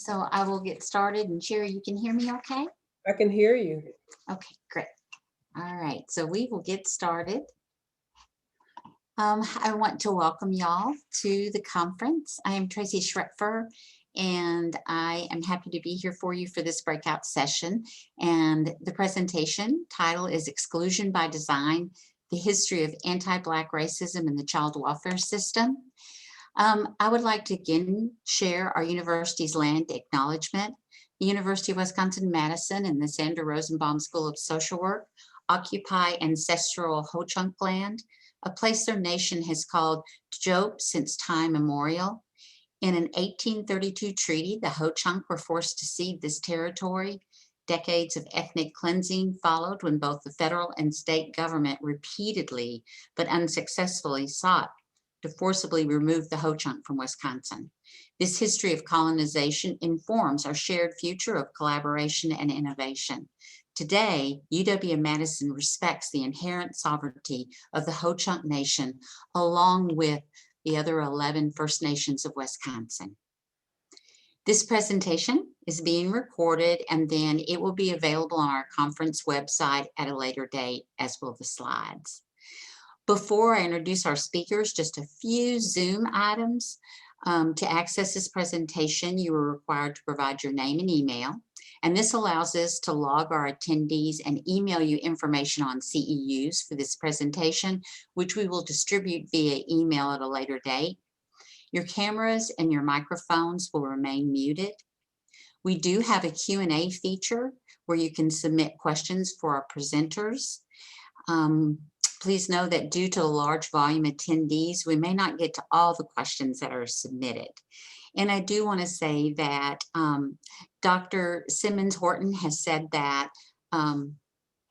So I will get started, and Sherry, you can hear me okay? I can hear you. Okay, great. All right, so we will get started. I want to welcome y'all to the conference. I am Tracy Schreckfer, and I am happy to be here for you for this breakout session. And the presentation title is Exclusion by Design, the History of Anti-Black Racism in the Child Welfare System. I would like to again share our university's land acknowledgement. The University of Wisconsin-Madison and the Sandra Rosenbaum School of Social Work occupy ancestral Ho-Chunk land, a place their nation has called Jope since time immemorial. In an 1832 treaty, the Ho-Chunk were forced to cede this territory. Decades of ethnic cleansing followed when both the federal and state government repeatedly but unsuccessfully sought to forcibly remove the Ho-Chunk from Wisconsin. This history of colonization informs our shared future of collaboration and innovation. Today, UW-Madison respects the inherent sovereignty of the Ho-Chunk Nation, along with the other 11 First Nations of Wisconsin. This presentation is being recorded, and then it will be available on our conference website at a later date, as will the slides. Before I introduce our speakers, just a few Zoom items. To access this presentation, you are required to provide your name and email. And this allows us to log our attendees and email you information on CEUs for this presentation, which we will distribute via email at a later date. Your cameras and your microphones will remain muted. We do have a Q&A feature where you can submit questions for our presenters. Please know that due to the large volume of attendees, we may not get to all the questions that are submitted. And I do want to say that Dr. Simmons Horton has said that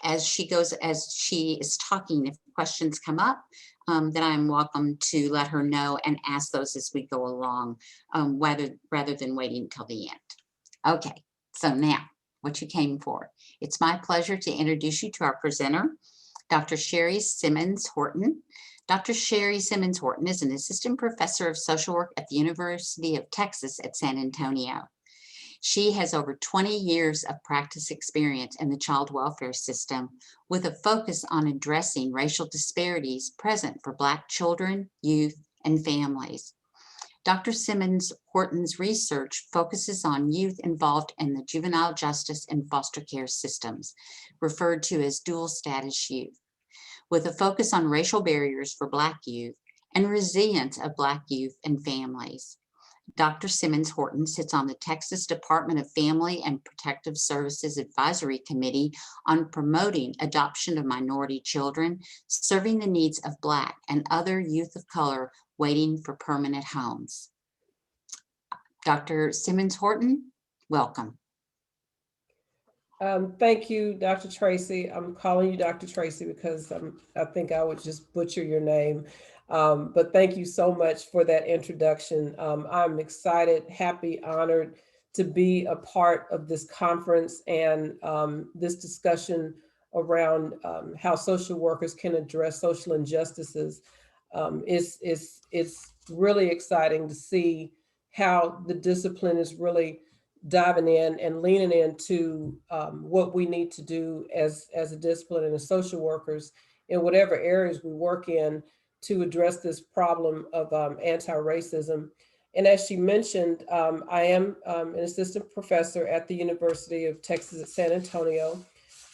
as she is talking, if questions come up, that I'm welcome to let her know and ask those as we go along, rather than waiting until the end. Okay, so now what you came for. It's my pleasure to introduce you to our presenter, Dr. Sherry Simmons Horton. Dr. Sherry Simmons Horton is an assistant professor of social work at the University of Texas at San Antonio. She has over 20 years of practice experience in the child welfare system with a focus on addressing racial disparities present for Black children, youth, and families. Dr. Simmons Horton's research focuses on youth involved in the juvenile justice and foster care systems, referred to as dual status youth, with a focus on racial barriers for Black youth and resilience of Black youth and families. Dr. Simmons Horton sits on the Texas Department of Family and Protective Services Advisory Committee on promoting adoption of minority children, serving the needs of Black and other youth of color waiting for permanent homes. Dr. Simmons Horton, welcome. Thank you, Dr. Tracy. I'm calling you Dr. Tracy because I think I would just butcher your name. But thank you so much for that introduction. I'm excited, happy, honored to be a part of this conference and this discussion around how social workers can address social injustices. It's really exciting to see how the discipline is really diving in and leaning into what we need to do as a discipline and as social workers in whatever areas we work in to address this problem of anti-racism. And as she mentioned, I am an assistant professor at the University of Texas at San Antonio.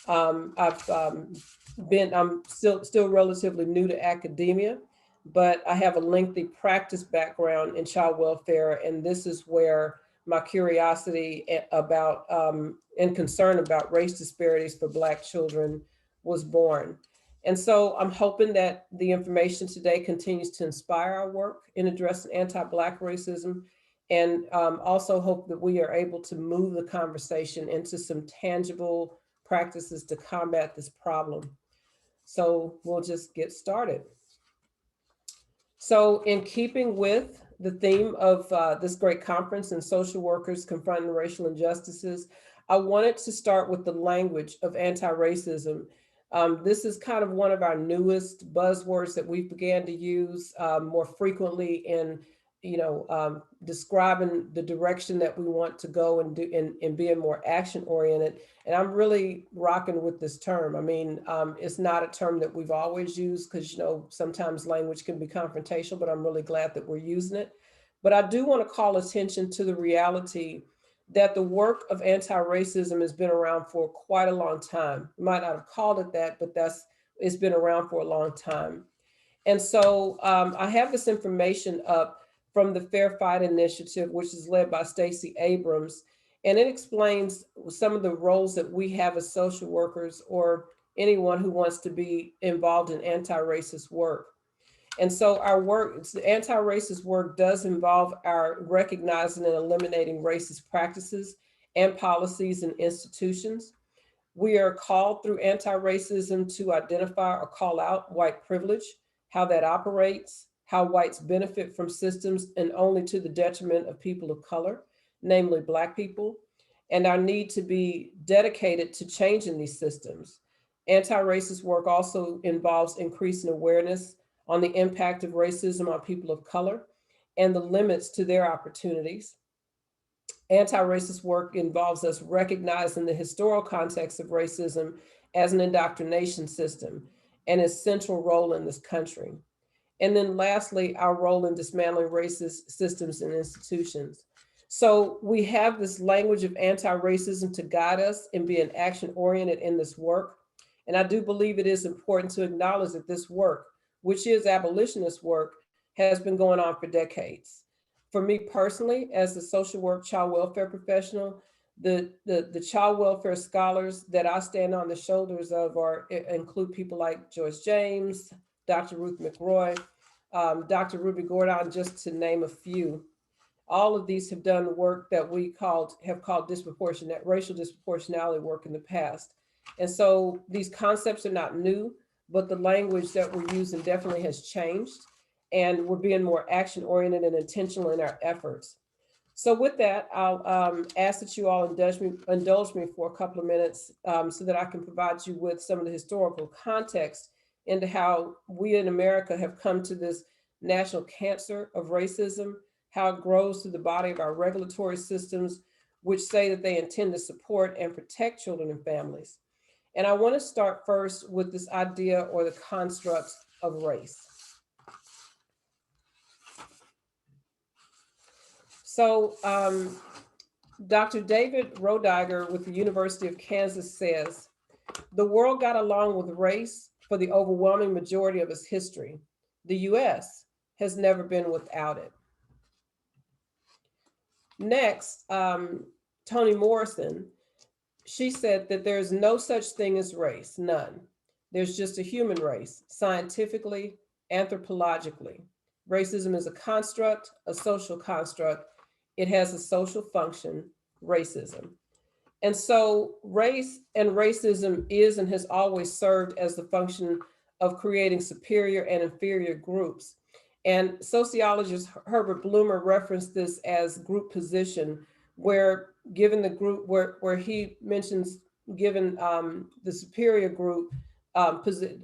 I'm still relatively new to academia, but I have a lengthy practice background in child welfare, and this is where my curiosity about and concern about race disparities for Black children was born. And so I'm hoping that the information today continues to inspire our work in addressing anti-Black racism, and also hope that we are able to move the conversation into some tangible practices to combat this problem. So we'll just get started. So in keeping with the theme of this great conference and social workers confronting racial injustices, I wanted to start with the language of anti-racism. This is kind of one of our newest buzzwords that we began to use more frequently describing the direction that we want to go and do and being more action oriented. And I'm really rocking with this term. I mean, it's not a term that we've always used because, sometimes language can be confrontational, but I'm really glad that we're using it. But I do want to call attention to the reality that the work of anti-racism has been around for quite a long time. You might not have called it that, but it's been around for a long time. And so I have this information up from the Fair Fight Initiative, which is led by Stacey Abrams, and it explains some of the roles that we have as social workers or anyone who wants to be involved in anti-racist work. And so our work, the anti-racist work does involve our recognizing and eliminating racist practices and policies and institutions. We are called through anti-racism to identify or call out white privilege, how that operates, how whites benefit from systems and only to the detriment of people of color, namely Black people, and our need to be dedicated to changing these systems. Anti-racist work also involves increasing awareness on the impact of racism on people of color and the limits to their opportunities. Anti-racist work involves us recognizing the historical context of racism as an indoctrination system and its central role in this country. And then lastly, our role in dismantling racist systems and institutions. So we have this language of anti-racism to guide us in being action-oriented in this work. And I do believe it is important to acknowledge that this work, which is abolitionist work, has been going on for decades. For me personally, as a social work child welfare professional, the child welfare scholars that I stand on the shoulders of include people like Joyce James, Dr. Ruth McRoy, Dr. Ruby Gordon, just to name a few. All of these have done work that we have called racial disproportionality work in the past. And so these concepts are not new, but the language that we're using definitely has changed, and we're being more action oriented and intentional in our efforts. So with that, I'll ask that you all indulge me for a couple of minutes so that I can provide you with some of the historical context into how we in America have come to this national cancer of racism, how it grows through the body of our regulatory systems, which say that they intend to support and protect children and families. And I want to start first with this idea or the constructs of race. So Dr. David Rodiger with the University of Kansas says, the world got along with race for the overwhelming majority of its history. The US has never been without it. Next, Toni Morrison, she said that there's no such thing as race, none. There's just a human race, scientifically, anthropologically. Racism is a construct, a social construct. It has a social function, racism. And so race and racism is and has always served as the function of creating superior and inferior groups. And sociologist Herbert Blumer referenced this as group position, where given the group, where he mentions given the superior group,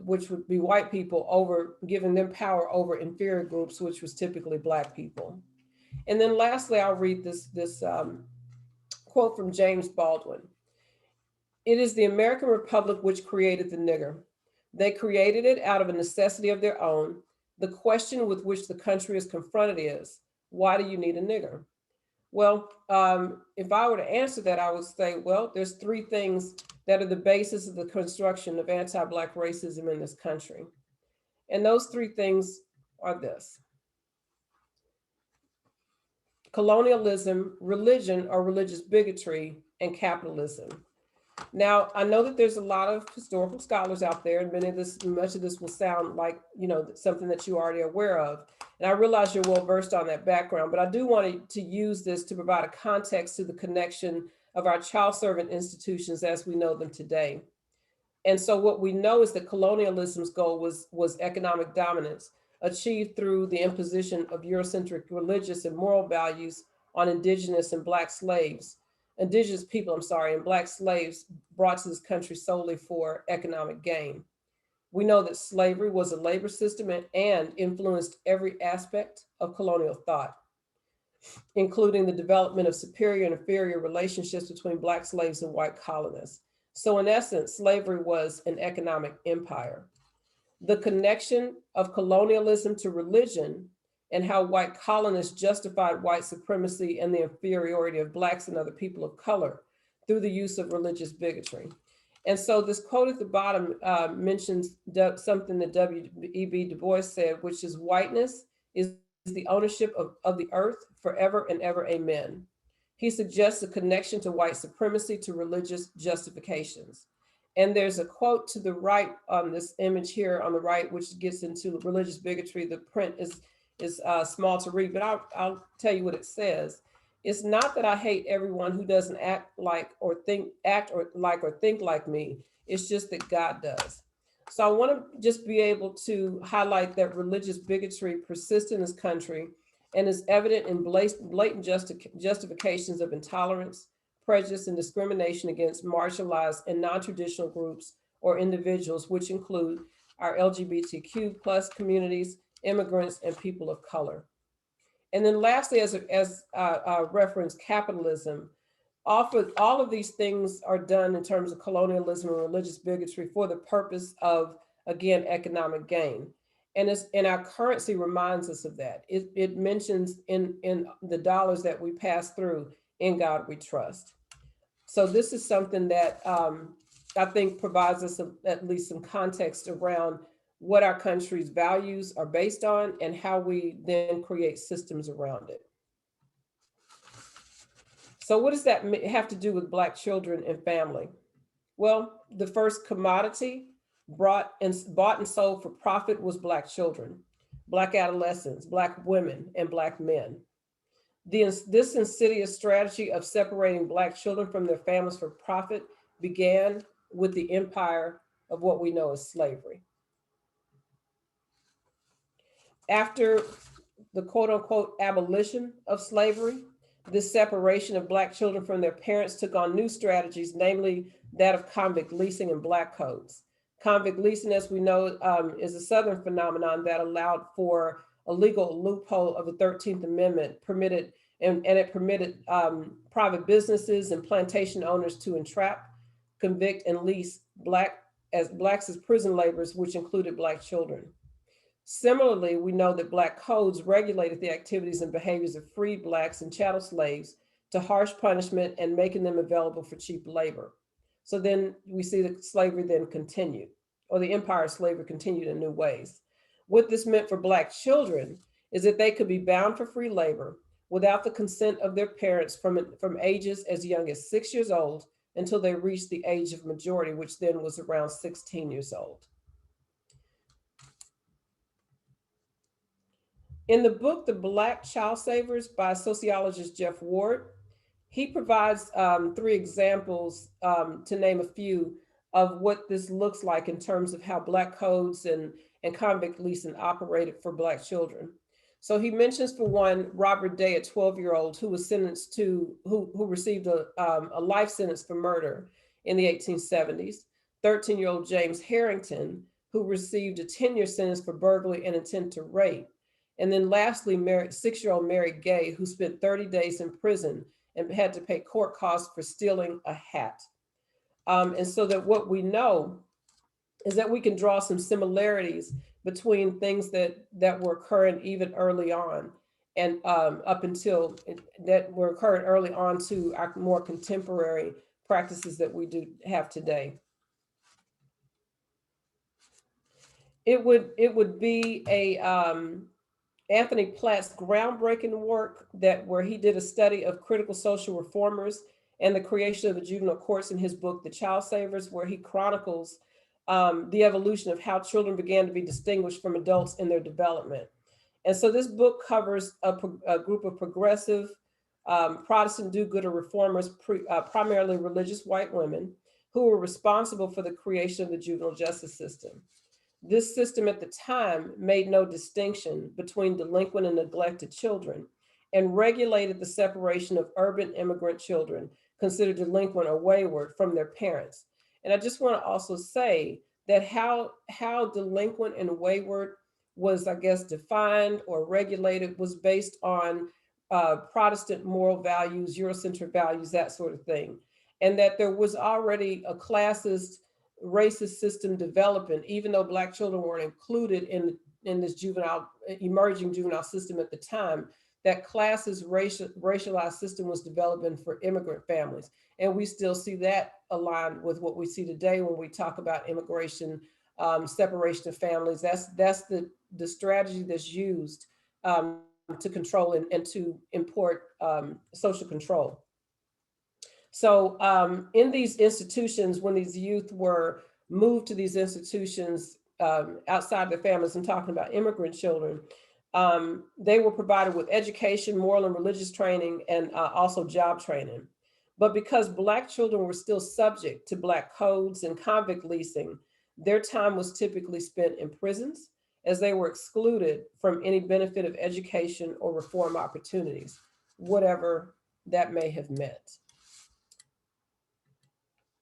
which would be white people, over giving them power over inferior groups, which was typically Black people. And then lastly, I'll read this quote from James Baldwin. It is the American Republic which created the nigger. They created it out of a necessity of their own. The question with which the country is confronted is, why do you need a nigger? Well, if I were to answer that, I would say, well, there's three things that are the basis of the construction of anti-Black racism in this country. And those three things are this: colonialism, religion or religious bigotry, and capitalism. Now, I know that there's a lot of historical scholars out there, and much of this will sound like, something that you're already aware of. And I realize you're well versed on that background, but I do want to use this to provide a context to the connection of our child servant institutions as we know them today. And so what we know is that colonialism's goal was economic dominance, achieved through the imposition of Eurocentric religious and moral values on indigenous people, and Black slaves brought to this country solely for economic gain. We know that slavery was a labor system and influenced every aspect of colonial thought. including the development of superior and inferior relationships between Black slaves and white colonists. So, in essence, slavery was an economic empire. The connection of colonialism to religion and how white colonists justified white supremacy and the inferiority of Blacks and other people of color through the use of religious bigotry. And so this quote at the bottom mentions something that W.E.B. Du Bois said, which is whiteness is the ownership of the earth forever and ever, amen. He suggests a connection to white supremacy to religious justifications. And there's a quote to the right on this image here on the right, which gets into religious bigotry. The print is small to read, but I'll tell you what it says. It's not that I hate everyone who doesn't act like or think like me. It's just that God does. So I want to just be able to highlight that religious bigotry persists in this country and is evident in blatant justifications of intolerance, prejudice, and discrimination against marginalized and non-traditional groups or individuals, which include our LGBTQ plus communities, immigrants, and people of color. And then lastly, as reference capitalism, all of these things are done in terms of colonialism and religious bigotry for the purpose of, again, economic gain. And our currency reminds us of that. It mentions in the dollars that we pass through, in God we trust. So this is something that I think provides us at least some context around what our country's values are based on and how we then create systems around it. So what does that have to do with Black children and family? Well, the first commodity bought and sold for profit was Black children, Black adolescents, Black women, and Black men. This insidious strategy of separating Black children from their families for profit began with the empire of what we know as slavery. After the quote unquote abolition of slavery, this separation of Black children from their parents took on new strategies, namely that of convict leasing and Black codes. Convict leasing, as we know, is a Southern phenomenon that allowed for a legal loophole of the 13th Amendment, and it permitted private businesses and plantation owners to entrap, convict, and lease Blacks as prison laborers, which included Black children. Similarly, we know that Black codes regulated the activities and behaviors of freed Blacks and chattel slaves to harsh punishment and making them available for cheap labor. So then we see that slavery then continued, or the empire of slavery continued in new ways. What this meant for Black children is that they could be bound for free labor without the consent of their parents from ages as young as 6 years old until they reached the age of majority, which then was around 16 years old. In the book, The Black Child Savers by sociologist Jeff Ward, he provides 3 examples, to name a few, of what this looks like in terms of how Black codes and convict leasing operated for Black children. So he mentions, for one, Robert Day, a 12-year-old who was sentenced to, who received a life sentence for murder in the 1870s. 13-year-old James Harrington, who received a 10-year sentence for burglary and intent to rape. And then lastly, 6-year-old Mary Gay, who spent 30 days in prison and had to pay court costs for stealing a hat. And so that what we know is that we can draw some similarities between things that were occurring even early on and up until that were occurring early on to our more contemporary practices that we do have today. It would be a Anthony Platt's groundbreaking work where he did a study of critical social reformers and the creation of the juvenile courts in his book, The Child Savers, where he chronicles the evolution of how children began to be distinguished from adults in their development. And so this book covers a group of progressive Protestant do-gooder reformers, primarily religious white women, who were responsible for the creation of the juvenile justice system. This system at the time made no distinction between delinquent and neglected children and regulated the separation of urban immigrant children considered delinquent or wayward from their parents. And I just want to also say that how delinquent and wayward was, I guess, defined or regulated was based on Protestant moral values, Eurocentric values, that sort of thing. And that there was already a classist, racist system developing, even though Black children weren't included in this emerging juvenile system at the time. That classist, racialized system was developing for immigrant families. And we still see that aligned with what we see today when we talk about immigration, separation of families. That's the strategy that's used to control and to import social control. So in these institutions, when these youth were moved to these institutions outside their families, I'm talking about immigrant children, they were provided with education, moral and religious training, and also job training. But because Black children were still subject to Black codes and convict leasing, their time was typically spent in prisons, as they were excluded from any benefit of education or reform opportunities, whatever that may have meant.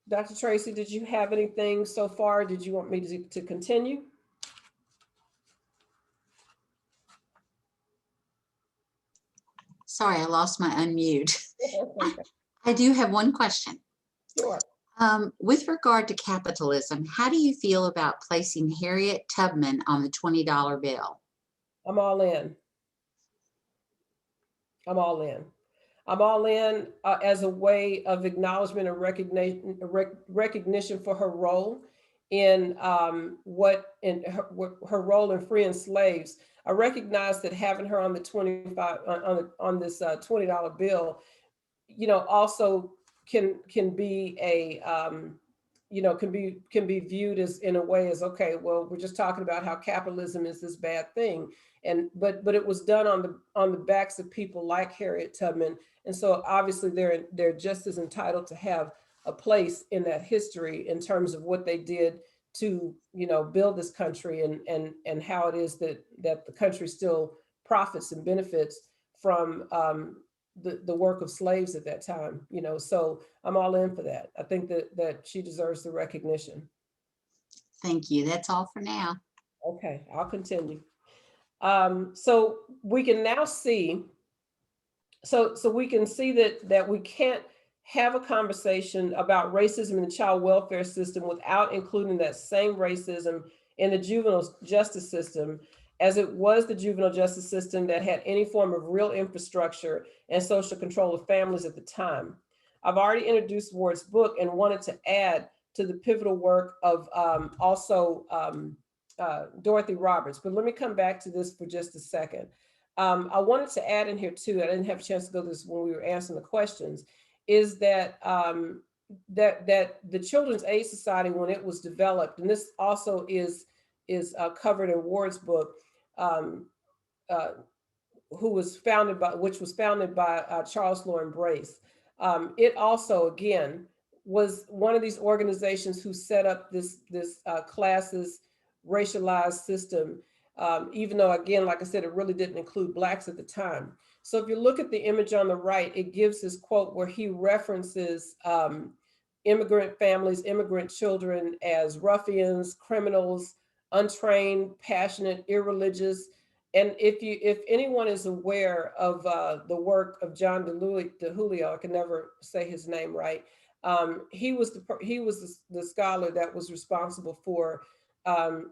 Dr. Tracy, did you have anything so far? Did you want me to continue? Sorry, I lost my unmute. I do have one question. Sure. With regard to capitalism, how do you feel about placing Harriet Tubman on the $20 bill? I'm all in. I'm all in. I'm all in as a way of acknowledgement and recognition for her role in her role in freeing slaves. I recognize that having her on the on this $20 bill, also can be a can be viewed as in a way as, okay, well, we're just talking about how capitalism is this bad thing, but it was done on the backs of people like Harriet Tubman, and so obviously they're just as entitled to have a place in that history in terms of what they did to build this country, and how it is that the country still profits and benefits from the work of slaves at that time. So I'm all in for that. I think that she deserves the recognition. Thank you. That's all for now. Okay, I'll continue. So we can now see, so we can see that we can't have a conversation about racism in the child welfare system without including that same racism in the juvenile justice system, as it was the juvenile justice system that had any form of real infrastructure and social control of families at the time. I've already introduced Ward's book and wanted to add to the pivotal work of Dorothy Roberts, but let me come back to this for just a second. I wanted to add in here too, I didn't have a chance to go through this when we were answering the questions, is that that the Children's Aid Society, when it was developed, and this also is covered in Ward's book, which was founded by Charles Loring Brace. It also, again, was one of these organizations who set up this classist, racialized system, even though, again, like I said, it really didn't include Blacks at the time. So if you look at the image on the right, it gives this quote where he references immigrant families, immigrant children as ruffians, criminals, untrained, passionate, irreligious. And if anyone is aware of the work of John DiJulio, I can never say his name right. He was the scholar that was responsible for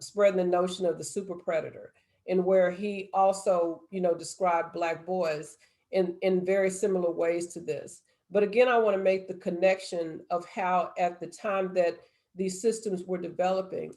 spreading the notion of the super predator, and where he also described Black boys in very similar ways to this. But again, I want to make the connection of how at the time that these systems were developing,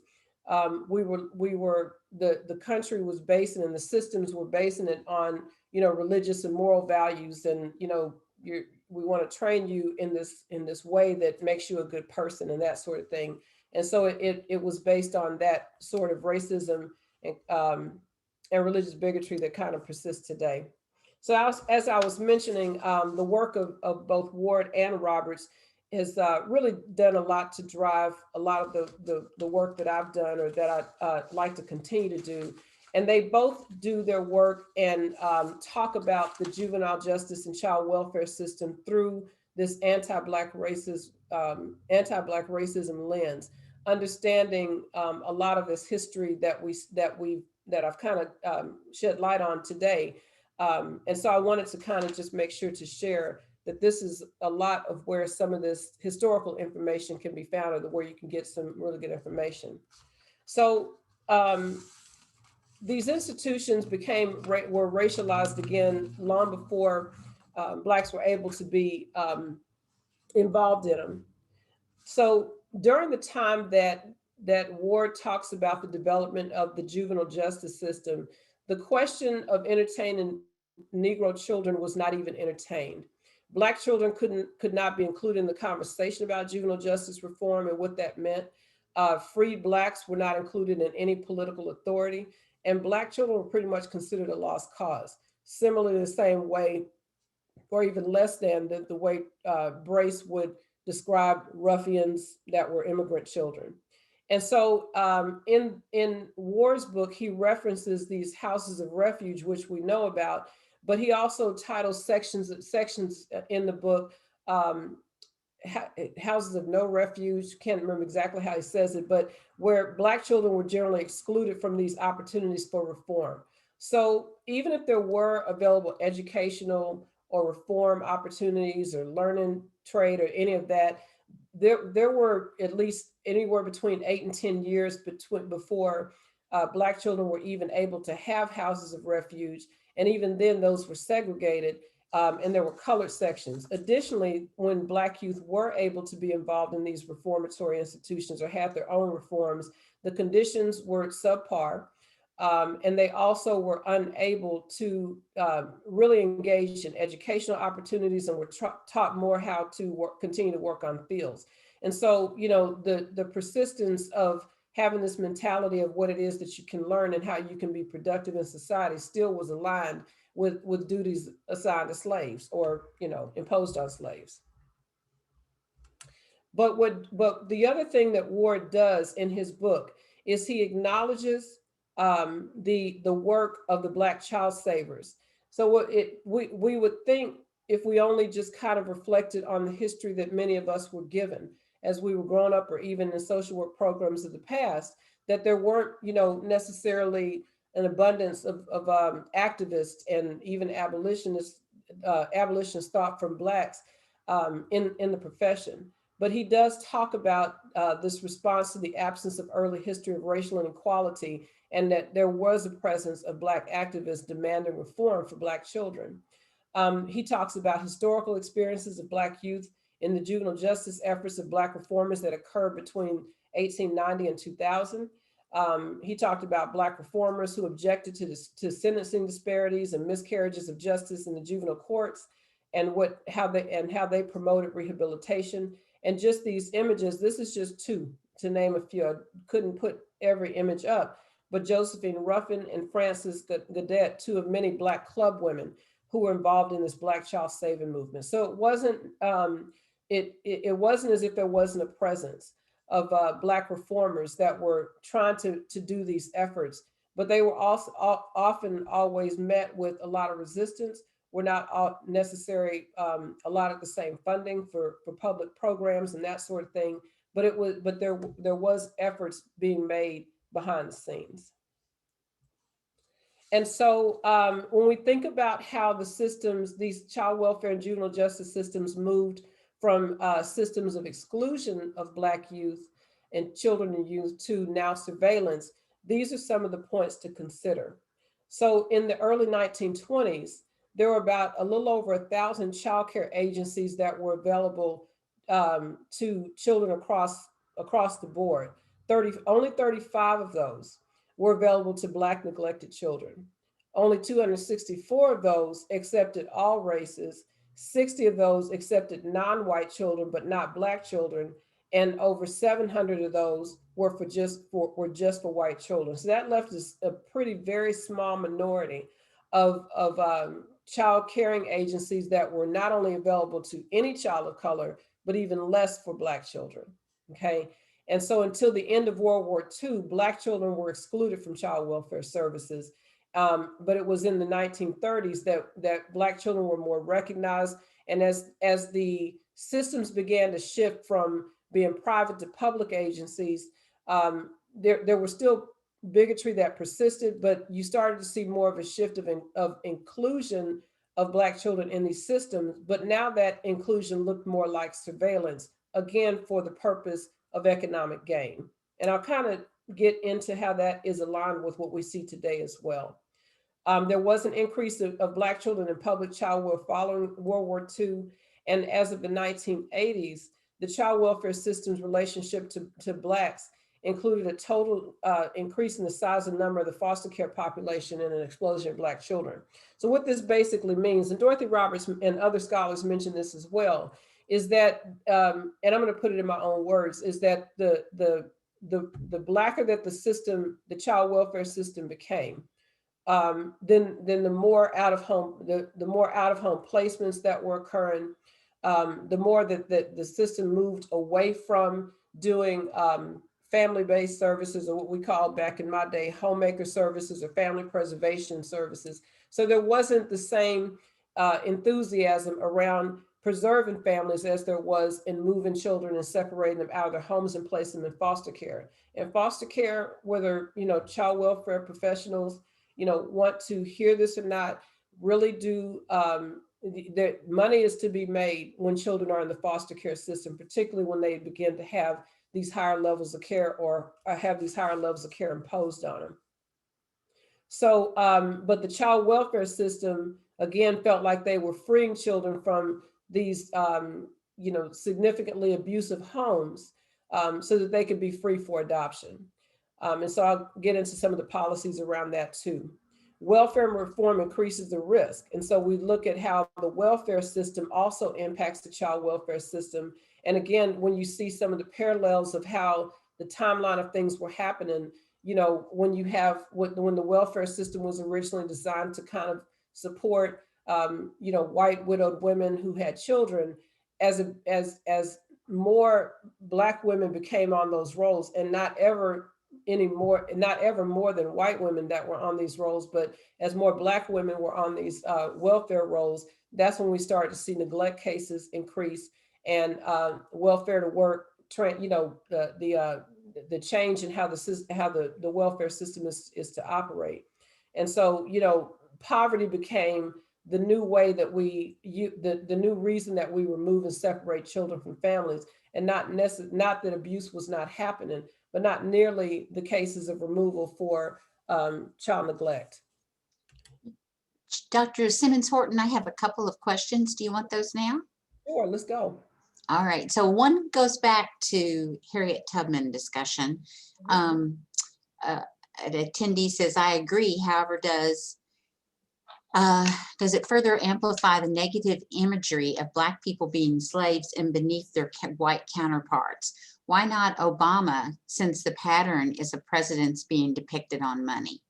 the country was basing, and the systems were basing it on religious and moral values, and we want to train you in this way that makes you a good person and that sort of thing. And so it was based on that sort of racism and religious bigotry that kind of persists today. So as I was mentioning, the work of both Ward and Roberts has really done a lot to drive a lot of the work that I've done, or that I like to continue to do. And they both do their work and talk about the juvenile justice and child welfare system through this anti-Black racism lens, understanding a lot of this history that I've kind of shed light on today. And so I wanted to kind of just make sure to share that this is a lot of where some of this historical information can be found, or where you can get some really good information. So these institutions were racialized again long before Blacks were able to be involved in them. So during the time that Ward talks about the development of the juvenile justice system, the question of entertaining Negro children was not even entertained. Black children could not be included in the conversation about juvenile justice reform and what that meant. Freed Blacks were not included in any political authority, and Black children were pretty much considered a lost cause. Similarly, the same way, or even less than the way Brace would describe ruffians that were immigrant children. And so in Ward's book, he references these houses of refuge, which we know about, but he also titles sections in the book houses of no refuge. Can't remember exactly how he says it, but where Black children were generally excluded from these opportunities for reform. So even if there were available educational or reform opportunities or learning trade or any of that, there were at least anywhere between 8 and 10 years before Black children were even able to have houses of refuge. And even then, those were segregated, and there were colored sections. Additionally, when Black youth were able to be involved in these reformatory institutions or had their own reforms, the conditions were subpar. And they also were unable to really engage in educational opportunities, and were taught more how to continue to work on fields. And so, the persistence of having this mentality of what it is that you can learn and how you can be productive in society still was aligned with duties assigned to slaves, or imposed on slaves. But the other thing that Ward does in his book is he acknowledges the work of the Black child savers. So we would think, if we only just kind of reflected on the history that many of us were given as we were growing up, or even in social work programs of the past, that there weren't necessarily an abundance of activists and even abolitionists thought from Blacks in the profession. But he does talk about this response to the absence of early history of racial inequality, and that there was a presence of Black activists demanding reform for Black children. He talks about historical experiences of Black youth in the juvenile justice efforts of Black reformers that occurred between 1890 and 2000. He talked about Black reformers who objected to sentencing disparities and miscarriages of justice in the juvenile courts, and how they promoted rehabilitation. And just these images, this is just two to name a few. I couldn't put every image up, but Josephine Ruffin and Frances Gadet, two of many Black club women who were involved in this Black child saving movement. So it wasn't it wasn't as if there wasn't a presence of Black reformers that were trying to do these efforts, but they were also often always met with a lot of resistance. Were not all necessary, a lot of the same funding for public programs and that sort of thing, but there was efforts being made behind the scenes. And so when we think about how the systems, these child welfare and juvenile justice systems, moved from systems of exclusion of Black youth and children and youth to now surveillance, these are some of the points to consider. So in the early 1920s, there were about a little over 1,000 child care agencies that were available to children across the board. Only 35 of those were available to Black neglected children. Only 264 of those accepted all races. 60 of those accepted non-white children, but not Black children. And over 700 of those were just for white children. So that left us a very small minority of child caring agencies that were not only available to any child of color, but even less for Black children. Okay. And so until the end of World War II, Black children were excluded from child welfare services. But it was in the 1930s that Black children were more recognized. And as the systems began to shift from being private to public agencies, there were still bigotry that persisted, but you started to see more of a shift of inclusion of Black children in these systems. But now that inclusion looked more like surveillance, again, for the purpose of economic gain. And I'll kind of get into how that is aligned with what we see today as well. There was an increase of Black children in public child welfare following World War II. And as of the 1980s, the child welfare system's relationship to Blacks included a total increase in the size and number of the foster care population and an explosion of Black children. So what this basically means, and Dorothy Roberts and other scholars mention this as well, is that, and I'm going to put it in my own words, is that the Blacker that the child welfare system became, then the more out of home, the more out of home placements that were occurring, the more that the system moved away from doing family-based services, or what we called back in my day, homemaker services or family preservation services. So there wasn't the same enthusiasm around preserving families as there was in moving children and separating them out of their homes and placing them in foster care. And foster care, whether, child welfare professionals, want to hear this or not, really do, that money is to be made when children are in the foster care system, particularly when they begin to have these higher levels of care or have these higher levels of care imposed on them. So, but the child welfare system, again, felt like they were freeing children from these, significantly abusive homes, so that they could be free for adoption. And so I'll get into some of the policies around that too. Welfare reform increases the risk. And so we look at how the welfare system also impacts the child welfare system. And again, when you see some of the parallels of how the timeline of things were happening, when the welfare system was originally designed to kind of support, white widowed women who had children, as more Black women became on those roles, and not ever more than white women that were on these roles, but as more Black women were on these welfare roles, that's when we started to see neglect cases increase, and welfare to work, the change in how the welfare system is to operate. And so, poverty became the new way that the new reason that we remove and separate children from families, and not that abuse was not happening, but not nearly the cases of removal for child neglect. Dr. Simmons Horton, I have a couple of questions. Do you want those now? Sure, let's go. All right, so one goes back to Harriet Tubman discussion. An attendee says, I agree, however, does it further amplify the negative imagery of Black people being slaves and beneath their white counterparts? Why not Obama, since the pattern is of presidents being depicted on money?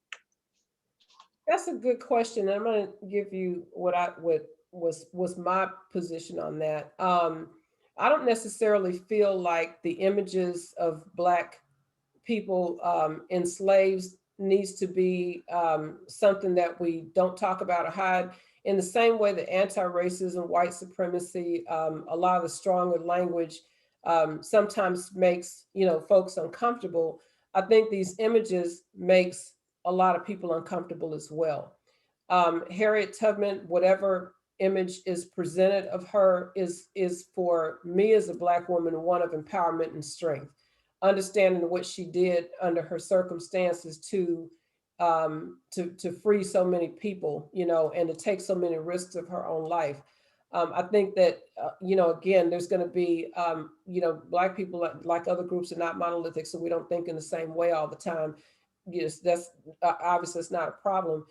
That's a good question. I'm going to give you what was my position on that. I don't necessarily feel like the images of Black people enslaved needs to be something that we don't talk about or hide. In the same way that anti-racism, white supremacy, a lot of the stronger language sometimes makes folks uncomfortable. I think these images makes a lot of people uncomfortable as well. Harriet Tubman, whatever image is presented of her is for me as a Black woman one of empowerment and strength, understanding what she did under her circumstances to free so many people, and to take so many risks of her own life. I think that, again, there's going to be, Black people, like other groups, are not monolithic, so we don't think in the same way all the time. Yes, that's obviously it's not a problem.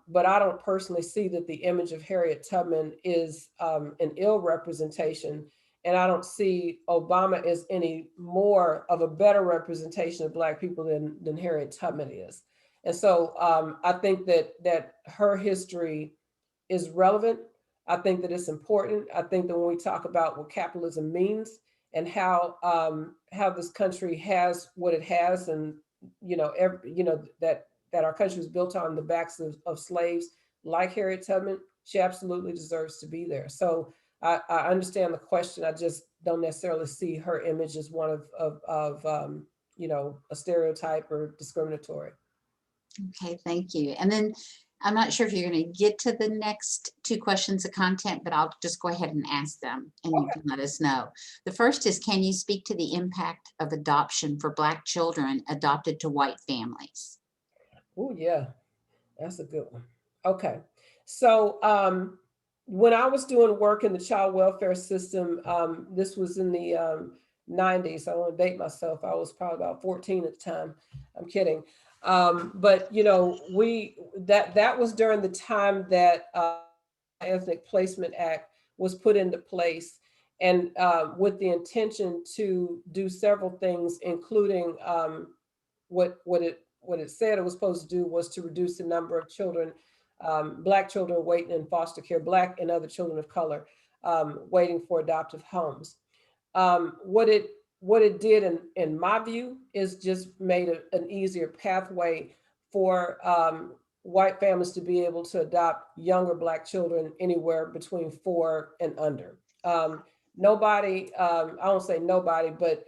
But I don't personally see that the image of Harriet Tubman is an ill representation. And I don't see Obama as any more of a better representation of Black people than Harriet Tubman is. And so I think that her history is relevant. I think that it's important. I think that when we talk about what capitalism means and how this country has what it has, and that our country was built on the backs of slaves like Harriet Tubman, she absolutely deserves to be there. So I understand the question. I just don't necessarily see her image as one of a stereotype or discriminatory. Okay, thank you. And then I'm not sure if you're going to get to the next two questions of content, but I'll just go ahead and ask them and you can let us know. The first is, can you speak to the impact of adoption for Black children adopted to white families? Oh, yeah, that's a good one. Okay. So when I was doing work in the child welfare system, this was in the 90s. I want to date myself. I was probably about 14 at the time. I'm kidding. But that was during the time that Ethnic Placement Act was put into place, and with the intention to do several things, including what it said it was supposed to do was to reduce the number of children, Black children waiting in foster care, Black and other children of color waiting for adoptive homes. What it did, in my view, is just made an easier pathway for white families to be able to adopt younger Black children anywhere between 4 and under. Nobody, I don't say nobody, but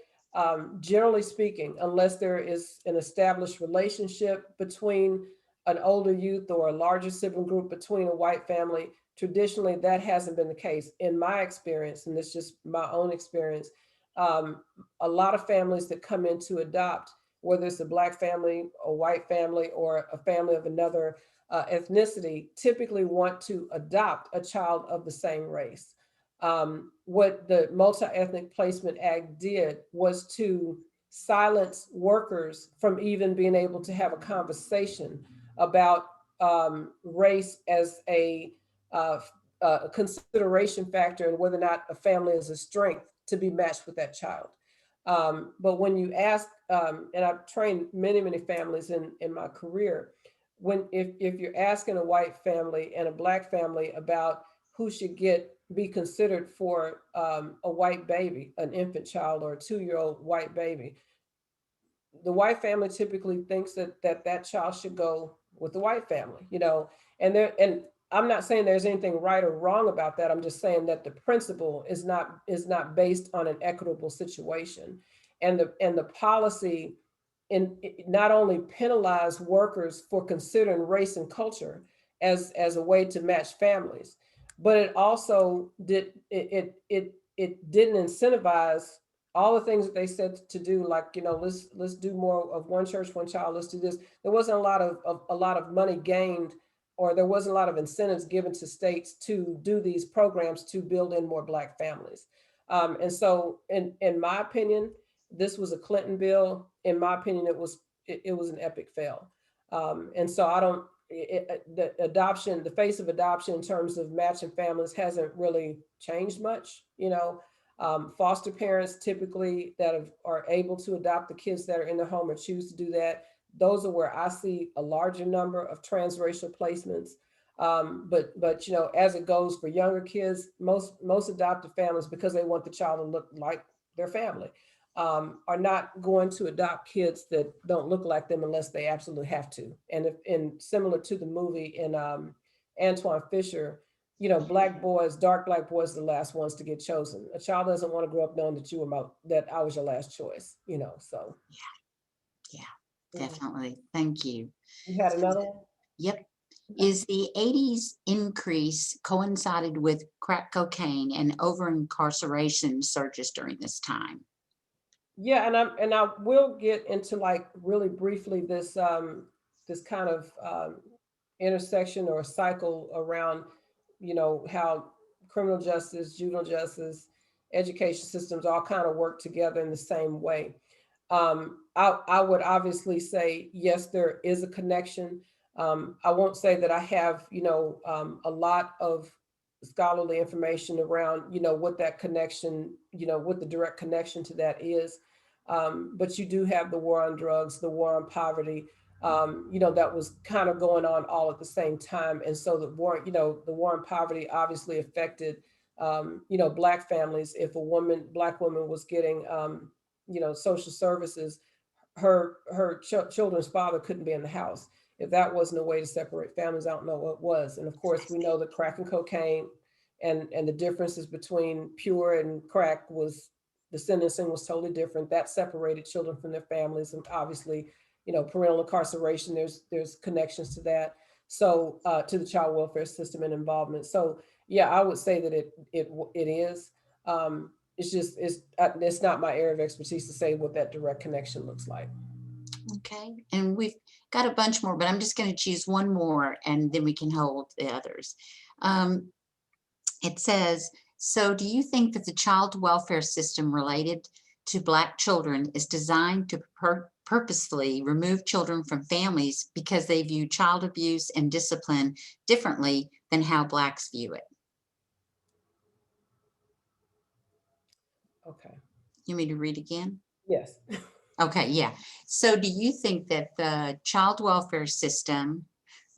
generally speaking, unless there is an established relationship between an older youth or a larger sibling group between a white family, traditionally that hasn't been the case. In my experience, and this is just my own experience, um, a lot of families that come in to adopt, whether it's a Black family, a white family, or a family of another ethnicity, typically want to adopt a child of the same race. What the Multi-Ethnic Placement Act did was to silence workers from even being able to have a conversation about race as uh, a consideration factor and whether or not a family is a strength to be matched with that child. But when you ask, and I've trained many, many families in my career, if you're asking a white family and a Black family about who should be considered for a white baby, an infant child or a 2-year-old white baby, the white family typically thinks that child should go with the white family, and I'm not saying there's anything right or wrong about that. I'm just saying that the principle is not based on an equitable situation, and the policy not only penalize workers for considering race and culture as a way to match families, but it also it didn't incentivize all the things that they said to do, like, let's do more of one church, one child, let's do this. There wasn't a lot of money gained, or there wasn't a lot of incentives given to states to do these programs to build in more Black families. And so in my opinion, this was a Clinton bill. In my opinion, it was an epic fail. And so I don't, the face of adoption in terms of matching families hasn't really changed much. Foster parents typically are able to adopt the kids that are in the home or choose to do that. Those are where I see a larger number of transracial placements. But as it goes for younger kids, most adoptive families, because they want the child to look like their family, are not going to adopt kids that don't look like them unless they absolutely have to. And similar to the movie in Antoine Fisher, dark Black boys are the last ones to get chosen. A child doesn't want to grow up knowing that I was your last choice, so. Yeah, Mhm. definitely. Thank you. You had another one? Yep. Is the 80s increase coincided with crack cocaine and over incarceration surges during this time? Yeah, and I will get into, like, really briefly this kind of intersection or cycle around how criminal justice, juvenile justice, education systems all kind of work together in the same way. I would obviously say yes, there is a connection. I won't say that I have a lot of scholarly information around what that connection, what the direct connection to that is. But you do have the war on drugs, the war on poverty, that was kind of going on all at the same time. And so the war on poverty obviously affected, Black families. If Black woman was getting, social services, her children's father couldn't be in the house. If that wasn't a way to separate families, I don't know what was. And of course, we know that crack and cocaine and the differences between pure and crack was The sentencing was totally different. That separated children from their families, and obviously, parental incarceration. There's connections to that. So to the child welfare system and involvement. So yeah, I would say that it is. It's just it's not my area of expertise to say what that direct connection looks like. Okay, and we've got a bunch more, but I'm just going to choose one more and then we can hold the others. Um, it says, so do you think that the child welfare system related to Black children is designed to purposefully remove children from families because they view child abuse and discipline differently than how Blacks view it? Okay. You want me to read again? Yes. Okay, yeah. So do you think that the child welfare system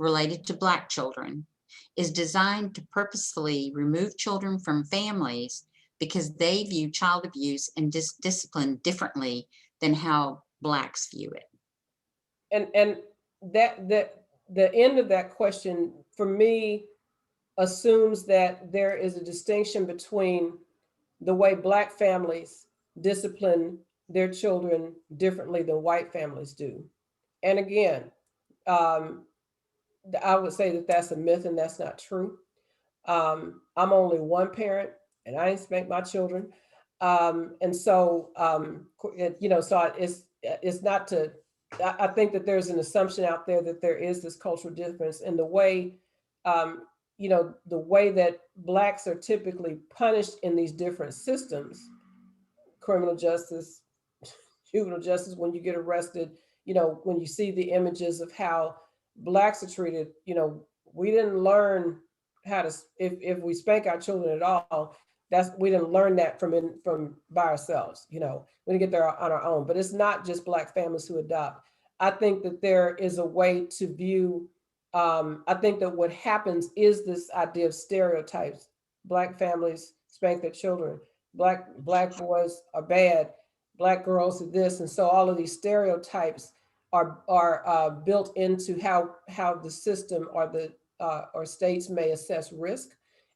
related to Black children is designed to purposefully remove children from families because they view child abuse and discipline differently than how Blacks view it? And that the end of that question for me assumes that there is a distinction between the way Black families discipline their children differently than white families do. And again, um, I would say that that's a myth and that's not true. I'm only one parent and I didn't spank my children. And so, so it's not to, I think that there's an assumption out there that there is this cultural difference in the way, um, the way that Blacks are typically punished in these different systems, criminal justice, juvenile justice, when you get arrested, when you see the images of how Blacks are treated, we didn't learn how to, if we spank our children at all, we didn't learn that from by ourselves, we didn't get there on our own. But it's not just Black families who adopt. I think that there is a way to view, I think that what happens is this idea of stereotypes. Black families spank their children. Black boys are bad. Black girls are this, and so all of these stereotypes are built into how the system or states may assess risk,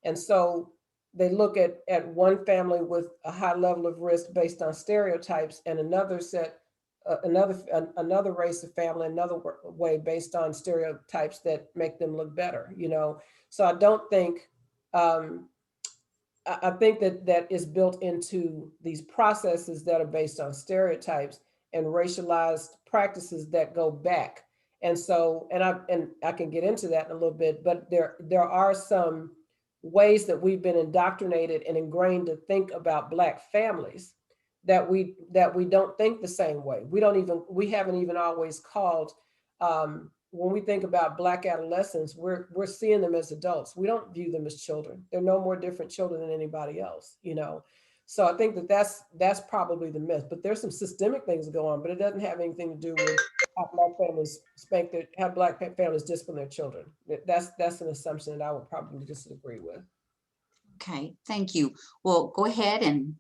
and so they look at one family with a high level of risk based on stereotypes, and another set another race of family another way based on stereotypes that make them look better. So I don't think. I think that is built into these processes that are based on stereotypes and racialized practices that go back. And so, and I can get into that in a little bit, but there are some ways that we've been indoctrinated and ingrained to think about Black families that we don't think the same way. We haven't even always called, when we think about Black adolescents, we're seeing them as adults. We don't view them as children. They're no more different children than anybody else. So I think that's probably the myth. But there's some systemic things go on, but it doesn't have anything to do with how Black families how Black families discipline their children. That's an assumption that I would probably disagree with. Okay, thank you. Well, go ahead and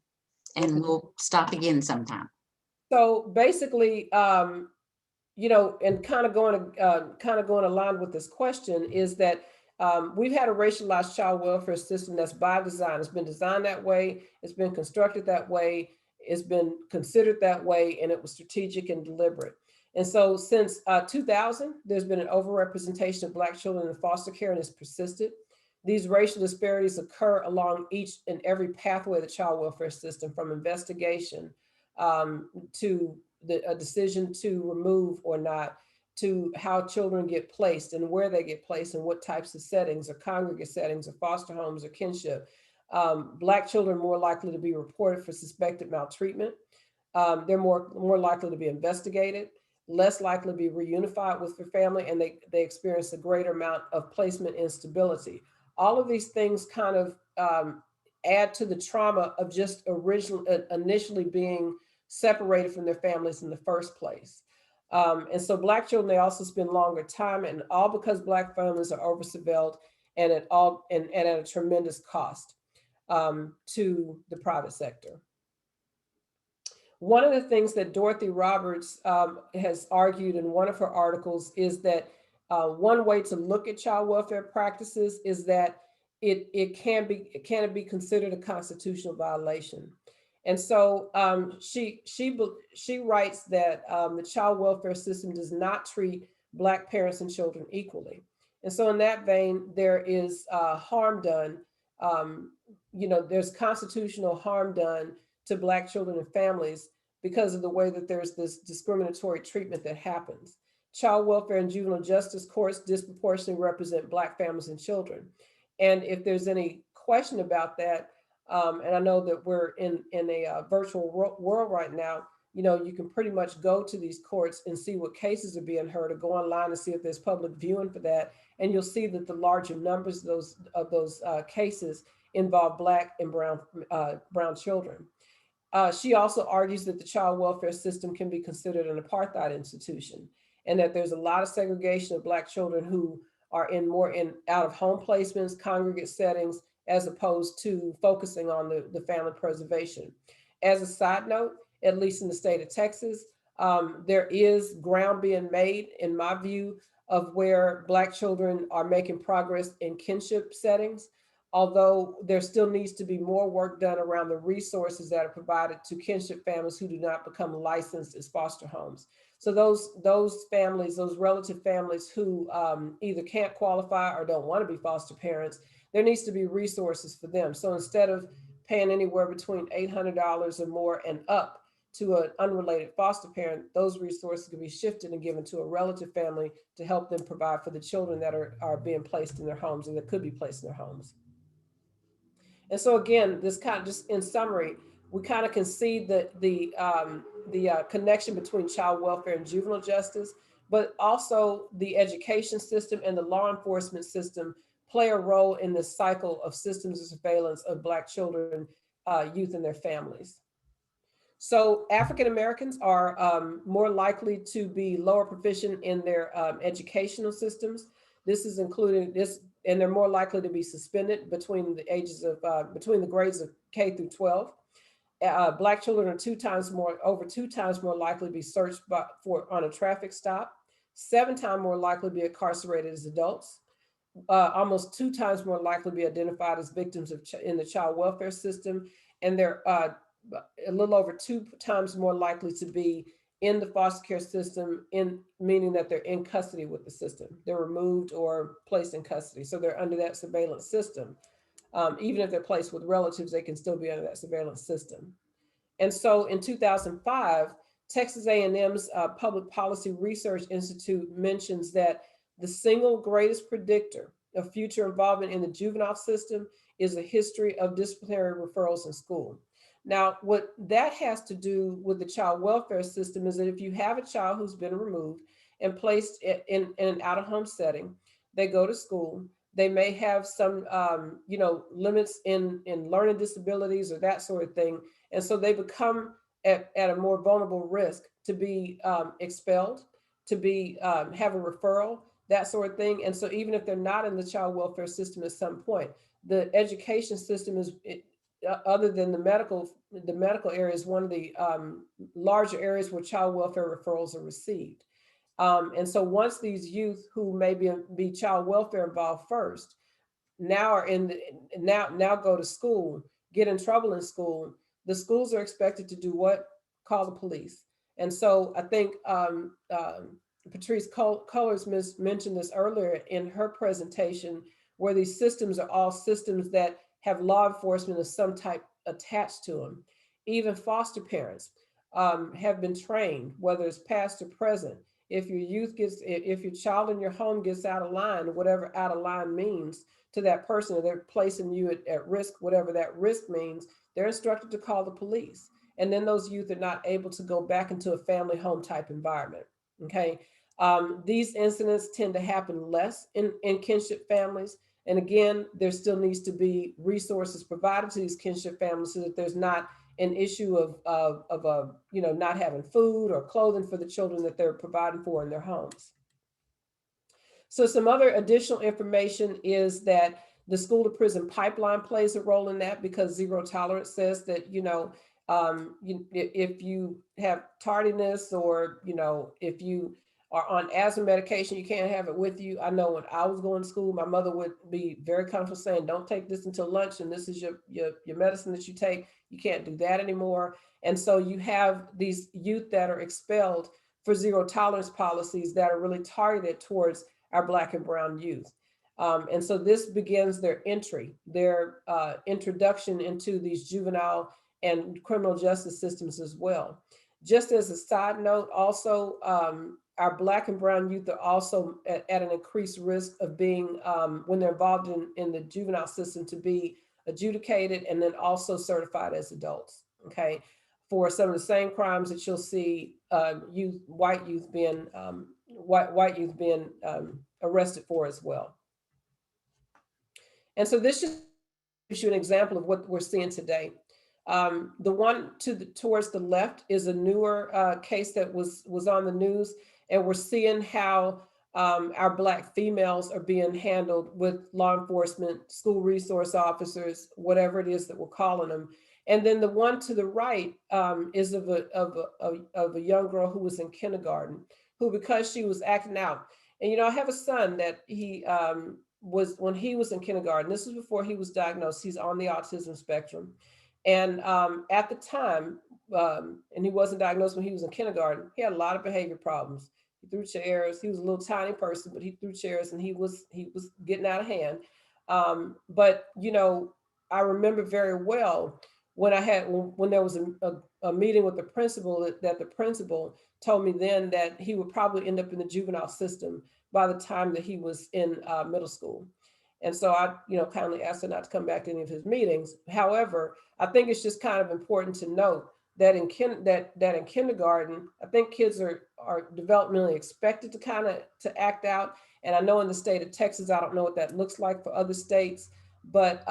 we'll stop again sometime. So basically, and kind of going along with this question is that we've had a racialized child welfare system that's by design. It's been designed that way. It's been constructed that way. It's been considered that way, and it was strategic and deliberate. And so since 2000, there's been an overrepresentation of Black children in foster care, and it's persisted. These racial disparities occur along each and every pathway of the child welfare system, from investigation to a decision to remove or not, to how children get placed and where they get placed and what types of settings, or congregate settings, or foster homes, or kinship. Black children are more likely to be reported for suspected maltreatment. They're more likely to be investigated, less likely to be reunified with their family, and they experience a greater amount of placement instability. All of these things kind of add to the trauma of just initially being separated from their families in the first place. And so Black children, they also spend longer time, and all because Black families are over surveilled and at a tremendous cost to the private sector. One of the things that Dorothy Roberts has argued in one of her articles is that one way to look at child welfare practices is that it can be considered a constitutional violation. And so she writes that the child welfare system does not treat Black parents and children equally. And so in that vein, there is harm done. Um, there's constitutional harm done to Black children and families because of the way that there's this discriminatory treatment that happens. Child welfare and juvenile justice courts disproportionately represent Black families and children. And if there's any question about that, and I know that we're in a virtual world right now, you can pretty much go to these courts and see what cases are being heard, or go online and see if there's public viewing for that. And you'll see that the larger numbers of those cases involve Black and brown children. She also argues that the child welfare system can be considered an apartheid institution, and that there's a lot of segregation of Black children who are in out of home placements, congregate settings, as opposed to focusing on the family preservation. As a side note, at least in the state of Texas, there is ground being made, in my view, of where Black children are making progress in kinship settings, although there still needs to be more work done around the resources that are provided to kinship families who do not become licensed as foster homes. So those families, those relative families who either can't qualify or don't want to be foster parents, there needs to be resources for them. So instead of paying anywhere between $800 or more and up to an unrelated foster parent, those resources can be shifted and given to a relative family to help them provide for the children that are being placed in their homes, and that could be placed in their homes. And so again, this kind of, just in summary, we kind of can see the connection between child welfare and juvenile justice, but also the education system and the law enforcement system play a role in this cycle of systems of surveillance of Black children, youth, and their families. So African Americans are more likely to be lower proficient in their educational systems. This is including this, and they're more likely to be suspended between the ages of between the grades of K through 12. Black children are over two times more likely to be searched for on a traffic stop, 7 times more likely to be incarcerated as adults, almost 2 times more likely to be identified as victims in the child welfare system, and they're a little over 2 times more likely to be in the foster care system, meaning that they're in custody with the system. They're removed or placed in custody. So they're under that surveillance system. Even if they're placed with relatives, they can still be under that surveillance system. And so in 2005, Texas A&M's Public Policy Research Institute mentions that the single greatest predictor of future involvement in the juvenile system is a history of disciplinary referrals in school. Now, what that has to do with the child welfare system is that if you have a child who's been removed and placed in an out-of-home setting, they go to school, they may have some, limits in learning disabilities or that sort of thing. And so they become at a more vulnerable risk to be expelled, to be have a referral, that sort of thing. And so even if they're not in the child welfare system at some point, the education system is, other than the medical area, is one of the larger areas where child welfare referrals are received. And so once these youth who may be child welfare involved first, now are now go to school, get in trouble in school, the schools are expected to do what? Call the police. And so I think Patrice Cullors mentioned this earlier in her presentation, where these systems are all systems that have law enforcement of some type attached to them. Even foster parents have been trained, whether it's past or present. If your child in your home gets out of line, whatever out of line means to that person, or they're placing you at risk, whatever that risk means, they're instructed to call the police. And then those youth are not able to go back into a family home type environment. Okay. These incidents tend to happen less in kinship families. And again, there still needs to be resources provided to these kinship families so that there's not an issue of not having food or clothing for the children that they're providing for in their homes. So some other additional information is that the school to prison pipeline plays a role in that, because zero tolerance says that, if you have tardiness, or, if you are on asthma medication, you can't have it with you. I know when I was going to school, my mother would be very comfortable saying, don't take this until lunch, and this is your medicine that you take. You can't do that anymore. And so you have these youth that are expelled for zero tolerance policies that are really targeted towards our Black and brown youth. And so this begins their entry, their introduction into these juvenile and criminal justice systems as well. Just as a side note, also, our Black and brown youth are also at an increased risk of being, when they're involved in the juvenile system, to be adjudicated and then also certified as adults, okay, for some of the same crimes that you'll see white youth being arrested for as well. And so this just gives you an example of what we're seeing today. The one towards the left is a newer case that was on the news, and we're seeing how our Black females are being handled with law enforcement, school resource officers, whatever it is that we're calling them. And then the one to the right is of a young girl who was in kindergarten, who, because she was acting out. And I have a son that he was, when he was in kindergarten, this was before he was diagnosed, he's on the autism spectrum. And at the time, and he wasn't diagnosed when he was in kindergarten, he had a lot of behavior problems. He threw chairs. He was a little tiny person, but he threw chairs, and he was getting out of hand. But I remember very well when when there was a meeting with the principal, that the principal told me then that he would probably end up in the juvenile system by the time that he was in middle school. And so I, kindly asked him not to come back to any of his meetings. However, I think it's just kind of important to note that in kindergarten, I think kids are developmentally expected to to act out. And I know in the state of Texas, I don't know what that looks like for other states, but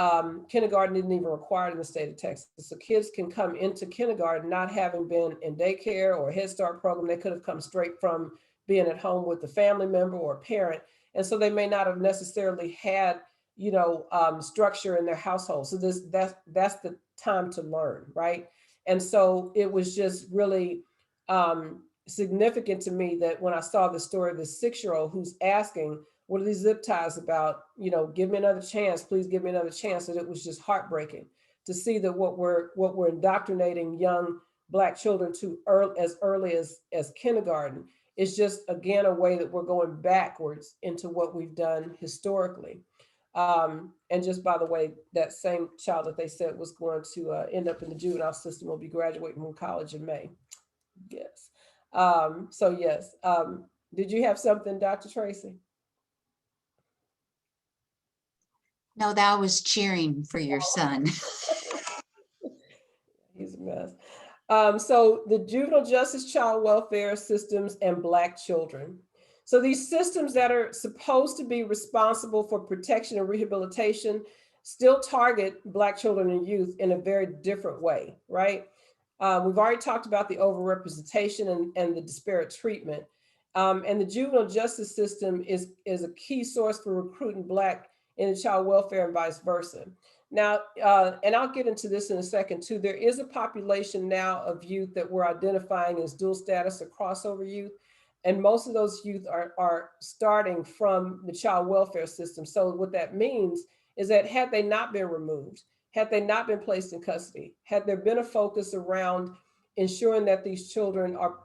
kindergarten isn't even required in the state of Texas. So kids can come into kindergarten not having been in daycare or Head Start program. They could have come straight from being at home with a family member or a parent. And so they may not have necessarily had, structure in their household. So that's the time to learn, right? And so it was just really significant to me that when I saw the story of this 6-year-old who's asking, what are these zip ties about? Give me another chance, please give me another chance. And it was just heartbreaking to see that what we're indoctrinating young Black children to as early as kindergarten is just, again, a way that we're going backwards into what we've done historically. And just by the way, that same child that they said was going to end up in the juvenile system will be graduating from college in May. Yes. So yes. Did you have something, Dr. Tracy? No, that was cheering for your son. He's a mess. So the juvenile justice, child welfare systems, and Black children. So these systems that are supposed to be responsible for protection and rehabilitation still target Black children and youth in a very different way, right? We've already talked about the overrepresentation and the disparate treatment. And the juvenile justice system is a key source for recruiting Black in the child welfare and vice versa. Now, and I'll get into this in a second too, there is a population now of youth that we're identifying as dual status or crossover youth. And most of those youth are starting from the child welfare system. So what that means is that had they not been removed, had they not been placed in custody, had there been a focus around ensuring that these children are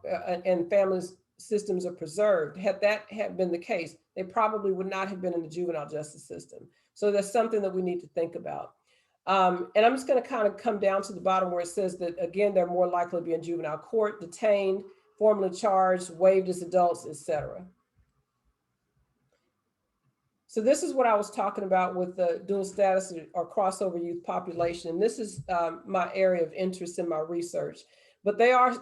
and families systems are preserved, had that had been the case, they probably would not have been in the juvenile justice system. So that's something that we need to think about. And I'm just going to kind of come down to the bottom where it says that, again, they're more likely to be in juvenile court, detained, formally charged, waived as adults, etc. So this is what I was talking about with the dual status or crossover youth population. And this is my area of interest in my research. But they are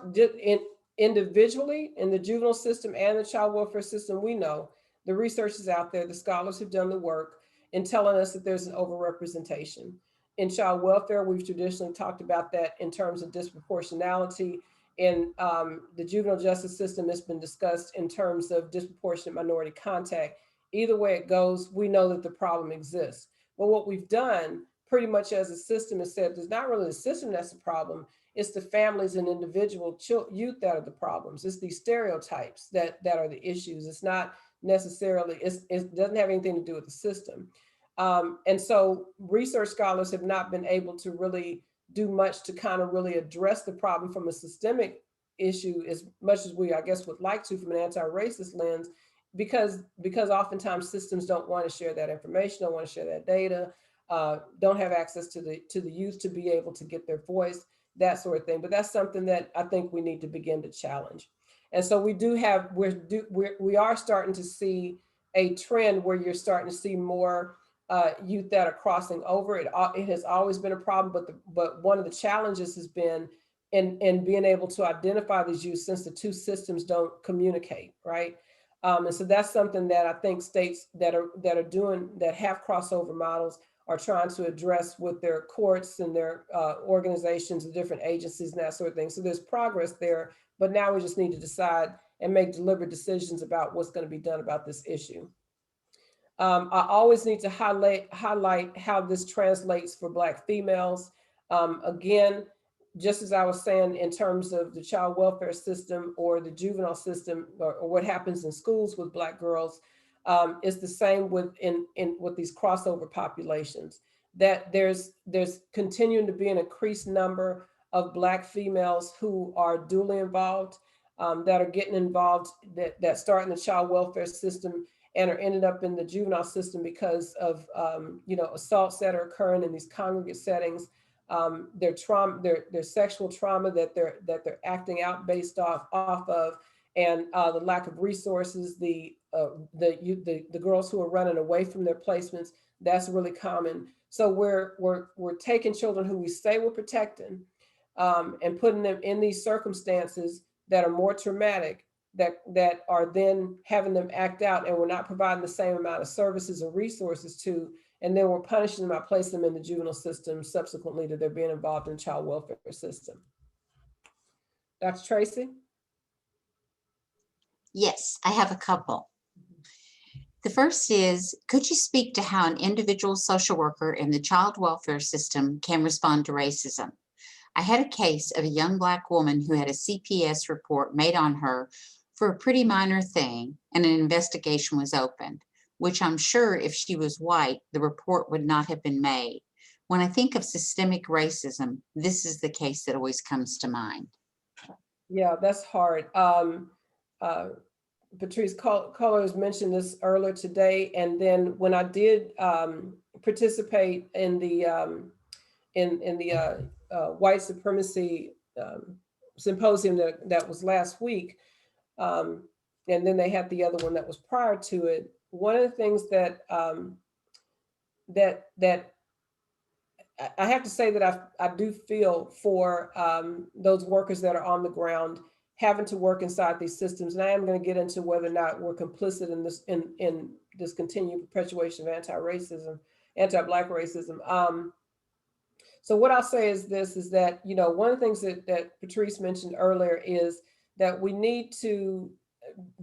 individually in the juvenile system and the child welfare system. We know the research is out there. The scholars have done the work in telling us that there's an overrepresentation. In child welfare, we've traditionally talked about that in terms of disproportionality. In the juvenile justice system, it's been discussed in terms of disproportionate minority contact. Either way it goes, we know that the problem exists. But what we've done pretty much as a system has said, there's not really the system that's the problem. It's the families and individual youth that are the problems. It's these stereotypes that are the issues. It's not necessarily, it doesn't have anything to do with the system. And so research scholars have not been able to really do much to kind of really address the problem from a systemic issue as much as we, I guess, would like to from an anti-racist lens, because oftentimes systems don't want to share that information, don't want to share that data, don't have access to the youth to be able to get their voice, that sort of thing. But that's something that I think we need to begin to challenge. And so we do have, we are starting to see a trend where you're starting to see more youth that are crossing over. It has always been a problem, but one of the challenges has been in being able to identify these youth, since the two systems don't communicate, right? And so that's something that I think states that have crossover models are trying to address with their courts and their organizations and different agencies and that sort of thing. So there's progress there, but now we just need to decide and make deliberate decisions about what's going to be done about this issue. I always need to highlight how this translates for Black females. Again, just as I was saying in terms of the child welfare system or the juvenile system, or what happens in schools with Black girls, it's the same with these crossover populations. That there's continuing to be an increased number of Black females who are dually involved, that are getting involved, that start in the child welfare system and are ended up in the juvenile system because of assaults that are occurring in these congregate settings, their trauma, their sexual trauma that they're acting out based off of, and the lack of resources, the girls who are running away from their placements. That's really common. So we're taking children who we say we're protecting, and putting them in these circumstances that are more traumatic, that are then having them act out, and we're not providing the same amount of services or resources to, and then we're punishing them by placing them in the juvenile system subsequently to their being involved in the child welfare system. Dr. Tracy? Yes, I have a couple. The first is, could you speak to how an individual social worker in the child welfare system can respond to racism? I had a case of a young Black woman who had a CPS report made on her for a pretty minor thing, and an investigation was opened, which I'm sure if she was white, the report would not have been made. When I think of systemic racism, this is the case that always comes to mind. Yeah, that's hard. Patrice Cullors mentioned this earlier today, and then when I did participate in the white supremacy symposium that was last week, and then they had the other one that was prior to it. One of the things that that I have to say that I do feel for those workers that are on the ground having to work inside these systems. And I am going to get into whether or not we're complicit in this continued perpetuation of anti-racism, anti-Black racism. So what I'll say is this, is that, one of the things that Patrice mentioned earlier is that we need to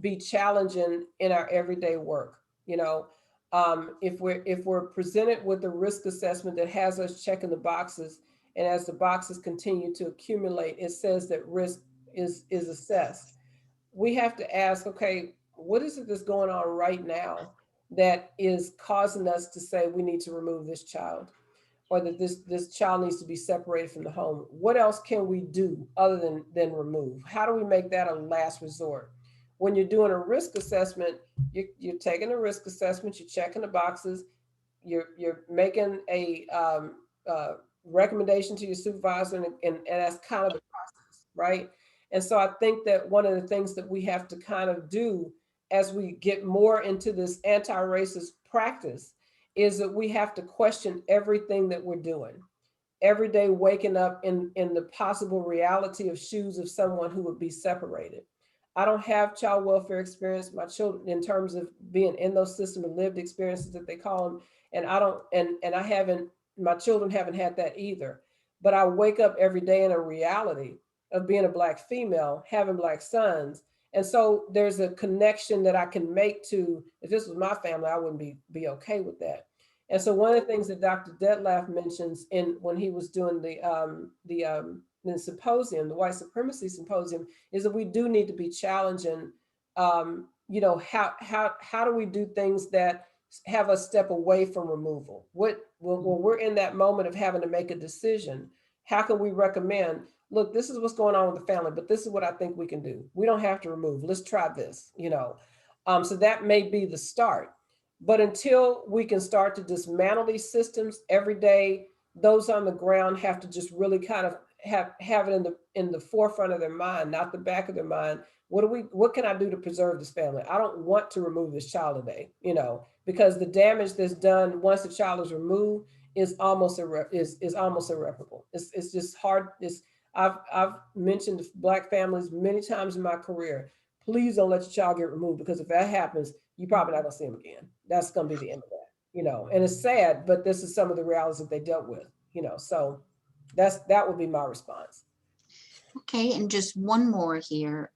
be challenging in our everyday work. If we're presented with a risk assessment that has us checking the boxes, and as the boxes continue to accumulate, it says that risk is assessed. We have to ask, okay, what is it that's going on right now that is causing us to say we need to remove this child, or that this child needs to be separated from the home? What else can we do other than remove? How do we make that a last resort? When you're doing a risk assessment, you're taking a risk assessment, you're checking the boxes, you're making a recommendation to your supervisor, and that's kind of the process, right? And so I think that one of the things that we have to kind of do as we get more into this anti-racist practice is that we have to question everything that we're doing. Every day waking up in the possible reality of shoes of someone who would be separated. I don't have child welfare experience, my children, in terms of being in those systems and lived experiences that they call them. And I don't, and I haven't, my children haven't had that either. But I wake up every day in a reality of being a Black female, having Black sons. And so there's a connection that I can make to, if this was my family, I wouldn't be okay with that. And so one of the things that Dr. Detlef mentions when he was doing the symposium, the white supremacy symposium, is that we do need to be challenging, how do we do things that have us step away from removal? When we're in that moment of having to make a decision, how can we recommend, look, this is what's going on with the family, but this is what I think we can do. We don't have to remove. Let's try this, So that may be the start. But until we can start to dismantle these systems every day, those on the ground have to just really kind of have it in the forefront of their mind, not the back of their mind. What can I do to preserve this family? I don't want to remove this child today, because the damage that's done once the child is removed is almost irreparable. It's just hard. I've mentioned Black families many times in my career. Please don't let your child get removed, because if that happens, you're probably not gonna see them again. That's gonna be the end of that, and it's sad, but this is some of the realities that they dealt with, so that would be my response. Okay, and just one more here.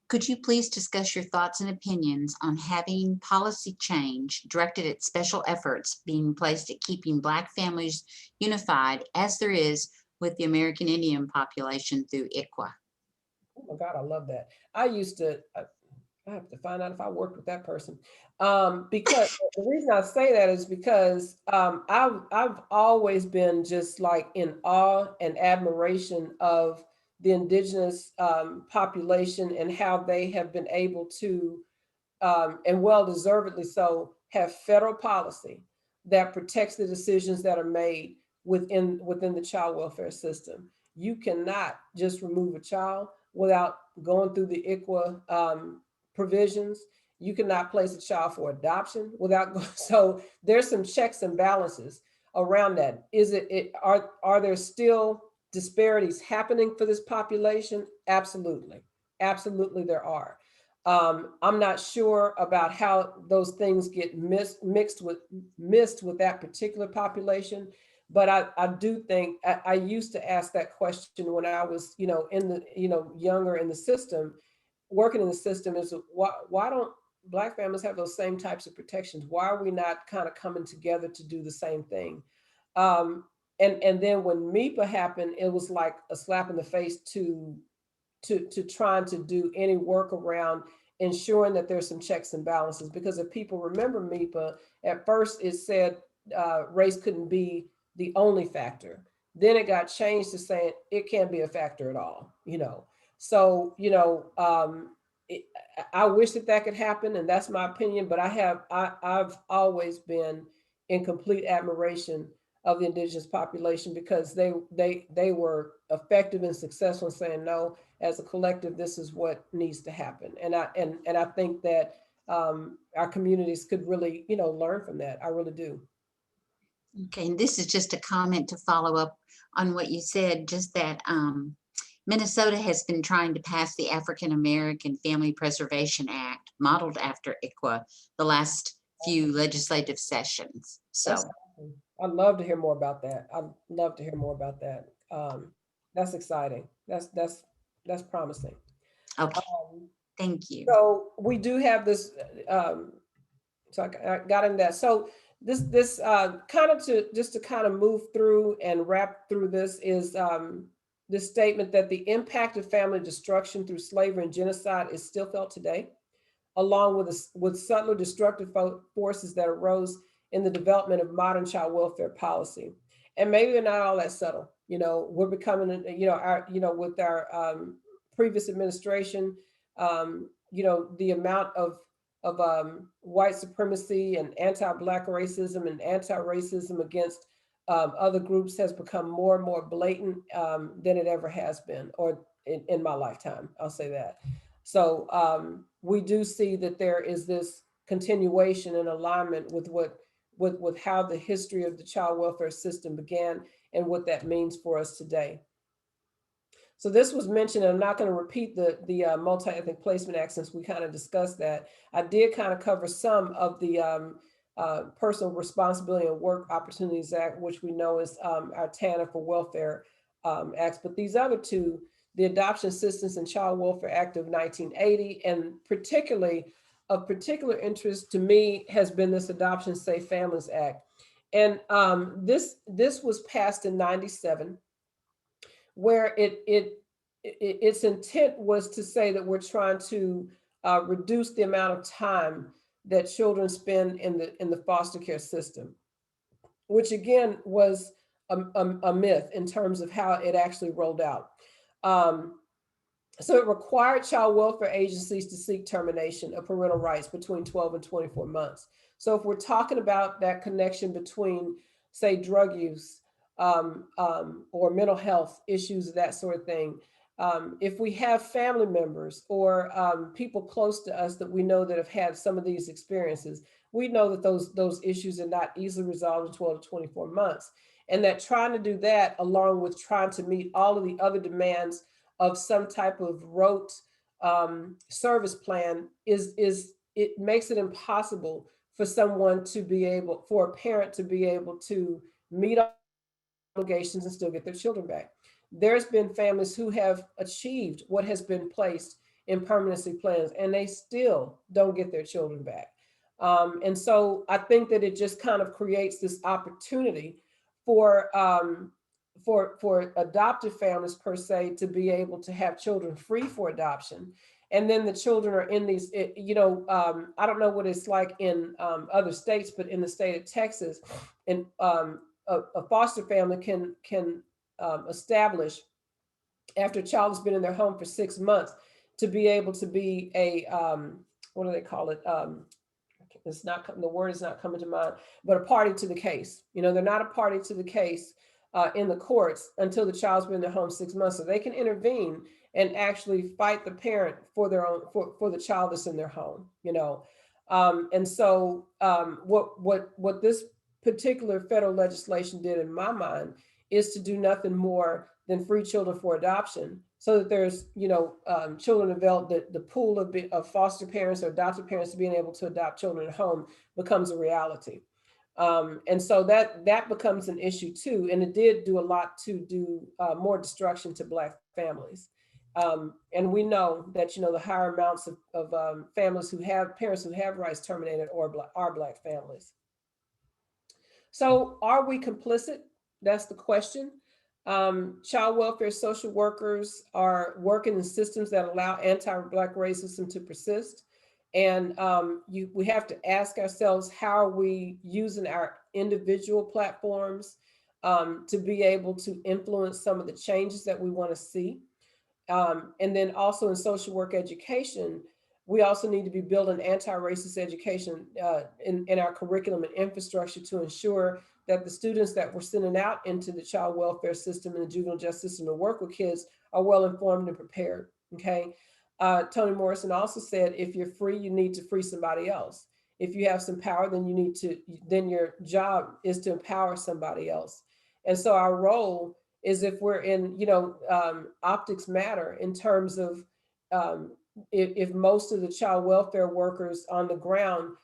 Could you please discuss your thoughts and opinions on having policy change directed at special efforts being placed at keeping Black families unified as there is with the American Indian population through ICWA? Oh my God, I love that. I have to find out if I worked with that person. Because the reason I say that is because I've always been just like in awe and admiration of the indigenous population and how they have been able to, and well deservedly so, have federal policy that protects the decisions that are made within the child welfare system. You cannot just remove a child without going through the ICWA provisions. You cannot place a child for adoption without so there's some checks and balances around that. Are there still disparities happening for this population? Absolutely. Absolutely there are. I'm not sure about how those things get mixed with that particular population, but I do think I used to ask that question when I was, younger in the system, working in the system, is why don't Black families have those same types of protections? Why are we not kind of coming together to do the same thing? And then when MEPA happened, it was like a slap in the face to trying to do any work around ensuring that there's some checks and balances. Because if people remember MEPA, at first it said race couldn't be the only factor. Then it got changed to saying it can't be a factor at all, So, I wish that could happen, and that's my opinion. But I've always been in complete admiration of the indigenous population, because they were effective and successful in saying, no, as a collective, this is what needs to happen. And I think that our communities could really, learn from that. I really do. Okay, and this is just a comment to follow up on what you said, just that Minnesota has been trying to pass the African American Family Preservation Act, modeled after ICWA, the last few legislative sessions. So Awesome. I'd love to hear more about that. I'd love to hear more about that. That's exciting. That's promising. okay, Um, thank you. so we do have this. So I got in that. So this kind of to kind of move through and wrap through this is this statement that the impact of family destruction through slavery and genocide is still felt today, along with subtler destructive forces that arose in the development of modern child welfare policy. And maybe they're not all that subtle. We're becoming, with our previous administration, the amount of white supremacy and anti-Black racism and anti-racism against other groups has become more and more blatant than it ever has been, or in my lifetime, I'll say that. So we do see that there is this continuation and alignment with how the history of the child welfare system began and what that means for us today. So this was mentioned, and I'm not going to repeat the Multi-Ethnic Placement Act, since we kind of discussed that. I did kind of cover some of the Personal Responsibility and Work Opportunities Act, which we know is our TANF for Welfare Acts. But these other two, the Adoption Assistance and Child Welfare Act of 1980, and particularly of particular interest to me has been this Adoption Safe Families Act. And this was passed in 97, where its intent was to say that we're trying to reduce the amount of time that children spend in the foster care system, which again was a myth in terms of how it actually rolled out. So it required child welfare agencies to seek termination of parental rights between 12 and 24 months. So if we're talking about that connection between, say, drug use or mental health issues, that sort of thing, if we have family members or people close to us that we know that have had some of these experiences, we know that those issues are not easily resolved in 12 to 24 months. And that trying to do that along with trying to meet all of the other demands of some type of rote service plan it makes it impossible for someone to be able, for a parent to be able to meet obligations and still get their children back. There's been families who have achieved what has been placed in permanency plans and they still don't get their children back. And so I think that it just kind of creates this opportunity for adoptive families per se to be able to have children free for adoption. And then the children are in these, I don't know what it's like in other states, but in the state of Texas, and a foster family can establish after a child has been in their home for 6 months to be able to be a what do they call it? It's not, the word is not coming to mind, but a party to the case. They're not a party to the case in the courts until the child's been in their home 6 months, so they can intervene and actually fight the parent for their own for the child that's in their home. And so what this particular federal legislation did, in my mind, is to do nothing more than free children for adoption, so that there's children develop the pool of foster parents or adoptive parents being able to adopt children at home becomes a reality. And so that becomes an issue too. And it did do a lot to do more destruction to Black families. And we know that, the higher amounts of families who have parents who have rights terminated are Black families. So are we complicit? That's the question. Child welfare social workers are working in systems that allow anti-Black racism to persist. And we have to ask ourselves, how are we using our individual platforms to be able to influence some of the changes that we want to see? And then also in social work education, we also need to be building anti-racist education in our curriculum and infrastructure to ensure that the students that we're sending out into the child welfare system and the juvenile justice system to work with kids are well informed and prepared. Okay. Toni Morrison also said, if you're free, you need to free somebody else. If you have some power, then your job is to empower somebody else. And so our role is, if we're in, optics matter in terms of if most of the child welfare workers on the ground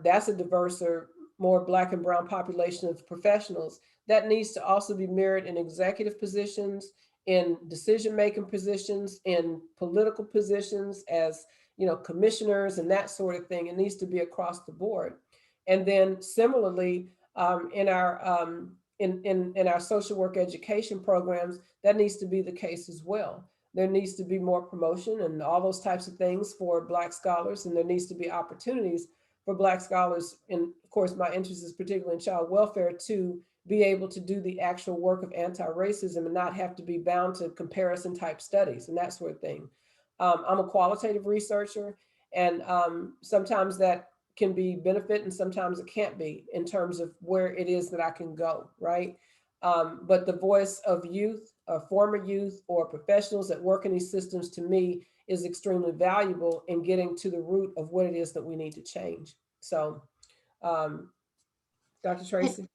that's a diverse or more Black and brown population of professionals, that needs to also be mirrored in executive positions, in decision-making positions, in political positions as, commissioners and that sort of thing. It needs to be across the board. And then similarly, in our social work education programs, that needs to be the case as well. There needs to be more promotion and all those types of things for Black scholars, and there needs to be opportunities for Black scholars, and of course my interest is particularly in child welfare, to be able to do the actual work of anti-racism and not have to be bound to comparison type studies and that sort of thing. I'm a qualitative researcher, and sometimes that can be benefit and sometimes it can't be, in terms of where it is that I can go, right? But the voice of youth, former youth, or professionals that work in these systems, to me, is extremely valuable in getting to the root of what it is that we need to change. So, Dr. Tracy?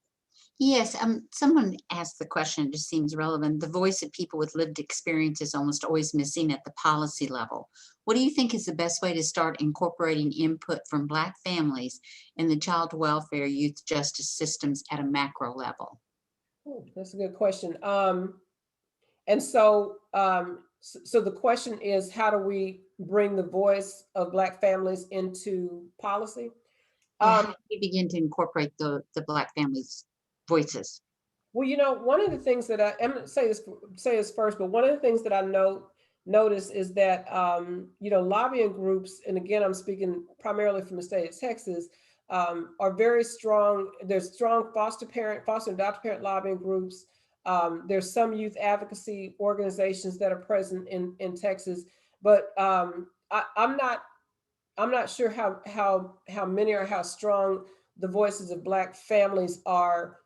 Yes, someone asked the question, it just seems relevant. The voice of people with lived experience is almost always missing at the policy level. What do you think is the best way to start incorporating input from Black families in the child welfare youth justice systems at a macro level? That's a good question. And so So the question is, how do we bring the voice of Black families into policy? Yeah, how do we begin to incorporate the Black families' voices? Well, one of the things that I'm gonna say this first, but one of the things that I notice is that lobbying groups, and again, I'm speaking primarily from the state of Texas, are very strong. There's strong foster and adoptive parent lobbying groups. There's some youth advocacy organizations that are present in Texas, but I'm not sure how many or how strong the voices of Black families are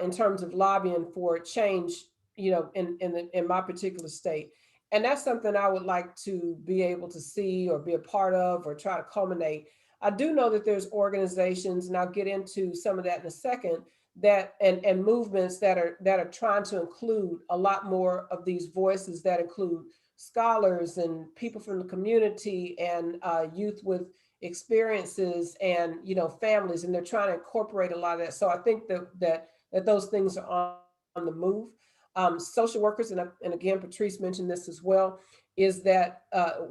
in terms of lobbying for change, in my particular state. And that's something I would like to be able to see or be a part of or try to culminate. I do know that there's organizations, and I'll get into some of that in a second, that and movements that are trying to include a lot more of these voices, that include scholars and people from the community and youth with experiences and families, and they're trying to incorporate a lot of that. So I think that those things are on the move. Social workers, and again, Patrice mentioned this as well, is that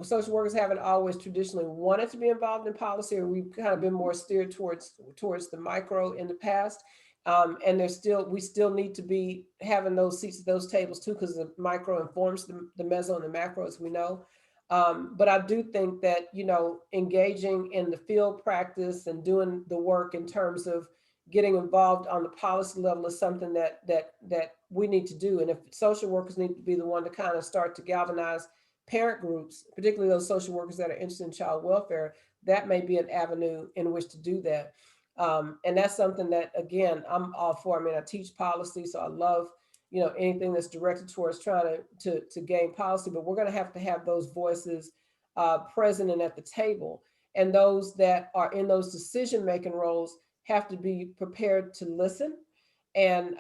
social workers haven't always traditionally wanted to be involved in policy, or we've kind of been more steered towards the micro in the past. And we still need to be having those seats at those tables too, because the micro informs the meso and the macro, as we know. But I do think that, engaging in the field practice and doing the work in terms of getting involved on the policy level is something that we need to do. And if social workers need to be the one to kind of start to galvanize parent groups, particularly those social workers that are interested in child welfare, that may be an avenue in which to do that. And that's something that, again, I'm all for. I mean, I teach policy, so I love, anything that's directed towards trying to gain policy, but we're going to have those voices present and at the table. And those that are in those decision-making roles have to be prepared to listen and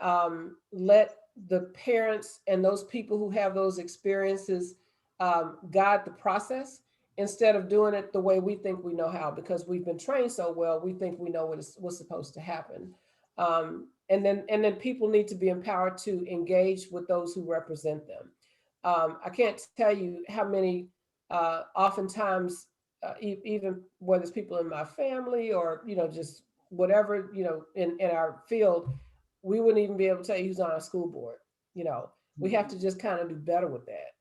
let the parents and those people who have those experiences guide the process, instead of doing it the way we think we know how, because we've been trained so well, we think we know what's supposed to happen. And then people need to be empowered to engage with those who represent them. I can't tell you how many, oftentimes, even whether it's people in my family or, just whatever, in our field, we wouldn't even be able to tell you who's on our school board. We have to just kind of do better with that,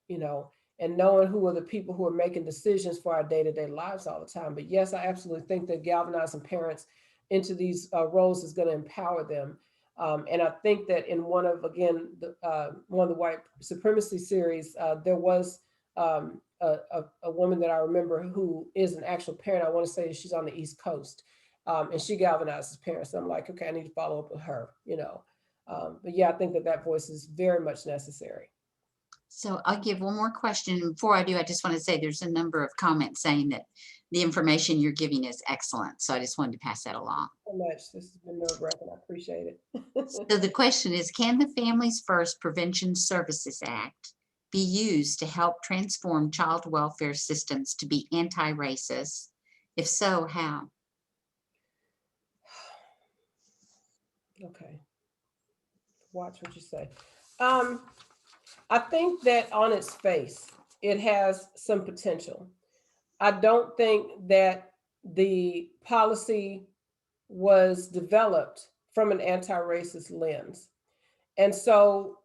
and knowing who are the people who are making decisions for our day-to-day lives all the time. But yes, I absolutely think that galvanizing parents into these roles is going to empower them. And I think that in one of the white supremacy series, there was a woman that I remember who is an actual parent. I want to say she's on the East Coast, and she galvanizes parents. I'm like, okay, I need to follow up with her, But yeah, I think that voice is very much necessary. So I'll give one more question. And before I do, I just want to say there's a number of comments saying that the information you're giving is excellent. So I just wanted to pass that along. So much. This has been nerve-wracking. I appreciate it. So the question is, can the Families First Prevention Services Act be used to help transform child welfare systems to be anti-racist? If so, how? Okay. Watch what you say. I think that on its face, it has some potential. I don't think that the policy was developed from an anti-racist lens. And so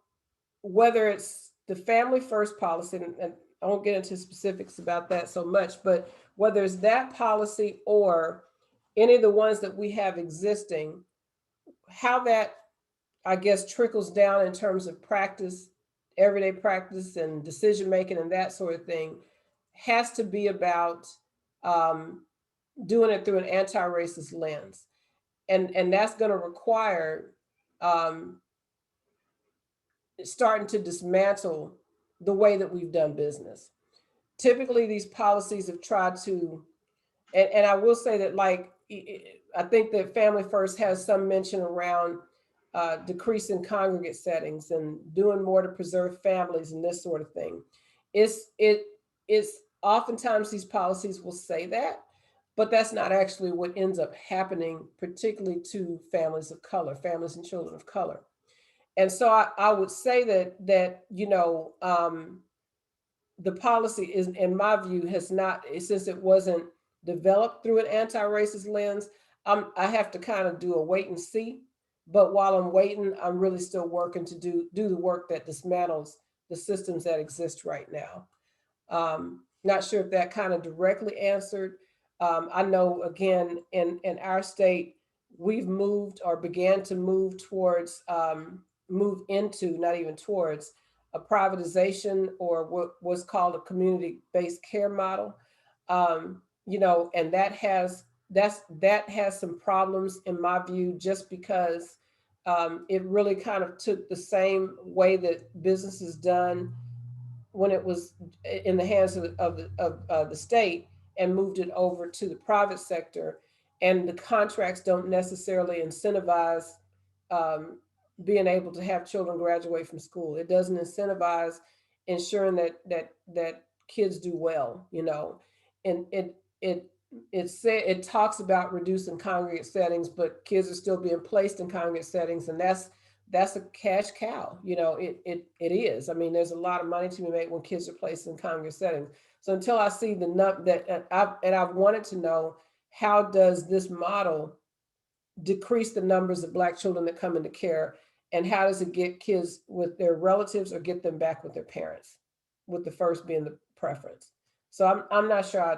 whether it's the Family First policy, and I won't get into specifics about that so much, but whether it's that policy or any of the ones that we have existing, how that, I guess, trickles down in terms of practice, everyday practice and decision making and that sort of thing, has to be about doing it through an anti-racist lens. And that's going to require starting to dismantle the way that we've done business. Typically, these policies have tried to, and I will say that, like, I think that Family First has some mention around decreasing congregate settings and doing more to preserve families and this sort of thing. It's oftentimes these policies will say that, but that's not actually what ends up happening, particularly to families of color, families and children of color. And so I would say that the policy is, in my view, has not, since it wasn't developed through an anti-racist lens, I have to kind of do a wait and see. But while I'm waiting, I'm really still working to do the work that dismantles the systems that exist right now. Not sure if that kind of directly answered. I know, again, in our state, we've moved or began to move towards, move into, not even towards, a privatization or what was called a community-based care model. And that has some problems in my view, just because it really kind of took the same way that business is done when it was in the hands of the state, and moved it over to the private sector. And the contracts don't necessarily incentivize um, being able to have children graduate from school. It doesn't incentivize ensuring that kids do well, and it talks about reducing congregate settings, but kids are still being placed in congregate settings, and that's a cash cow. It is. I mean, there's a lot of money to be made when kids are placed in congregate settings. So until I see I've wanted to know, how does this model decrease the numbers of Black children that come into care, and how does it get kids with their relatives or get them back with their parents, with the first being the preference. So I'm not sure I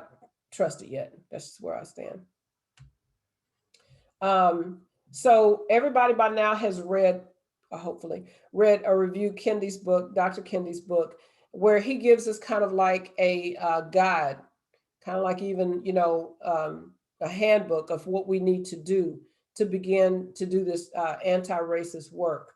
trust it yet. That's just where I stand. So everybody by now has read, hopefully, read or reviewed Kendi's book, Dr. Kendi's book, where he gives us kind of like a guide, kind of like even, a handbook of what we need to do to begin to do this anti-racist work.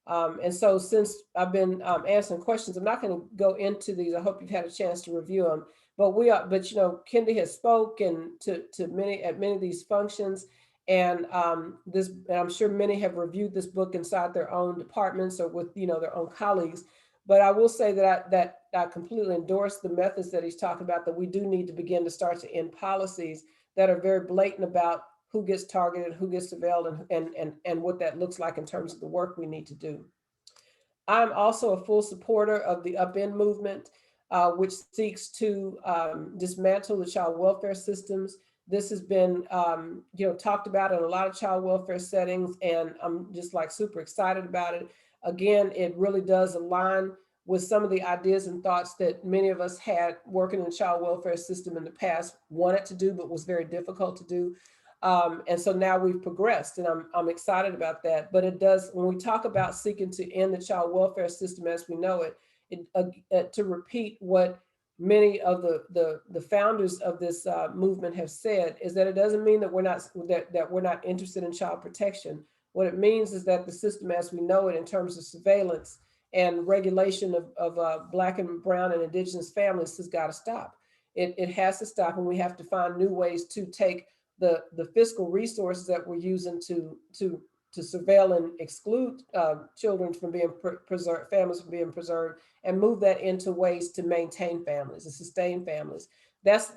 And so since I've been answering questions, I'm not going to go into these. I hope you've had a chance to review them. But Kendi has spoken to many at many of these functions, and and I'm sure many have reviewed this book inside their own departments or with their own colleagues. But I will say that I completely endorse the methods that he's talking about, that we do need to begin to start to end policies that are very blatant about who gets targeted, who gets surveilled, and what that looks like in terms of the work we need to do. I'm also a full supporter of the Upend movement, which seeks to dismantle the child welfare systems. This has been talked about in a lot of child welfare settings, and I'm just like super excited about it. Again, it really does align with some of the ideas and thoughts that many of us had working in the child welfare system in the past wanted to do, but was very difficult to do. And so now we've progressed, and I'm excited about that. But it does, when we talk about seeking to end the child welfare system as we know it, to repeat what many of the founders of this movement have said, is that it doesn't mean that we're not interested in child protection. What it means is that the system as we know it, in terms of surveillance and regulation of Black and brown and indigenous families, has got to stop. It has to stop, and we have to find new ways to take the fiscal resources that we're using to surveil and exclude children from being preserved, families from being preserved, and move that into ways to maintain families and sustain families. That's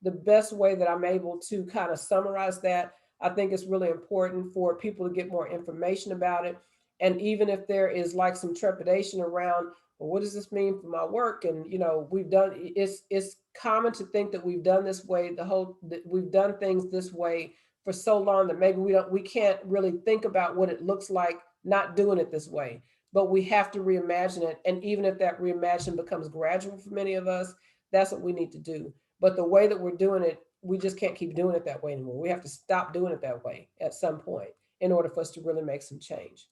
the best way that I'm able to kind of summarize that. I think it's really important for people to get more information about it. And even if there is like some trepidation around, well, what does this mean for my work? And it's common to think that we've done this way, that we've done things this way for so long that maybe we can't really think about what it looks like not doing it this way. But we have to reimagine it. And even if that reimagining becomes gradual for many of us, that's what we need to do. But the way that we're doing it, we just can't keep doing it that way anymore. We have to stop doing it that way at some point in order for us to really make some change.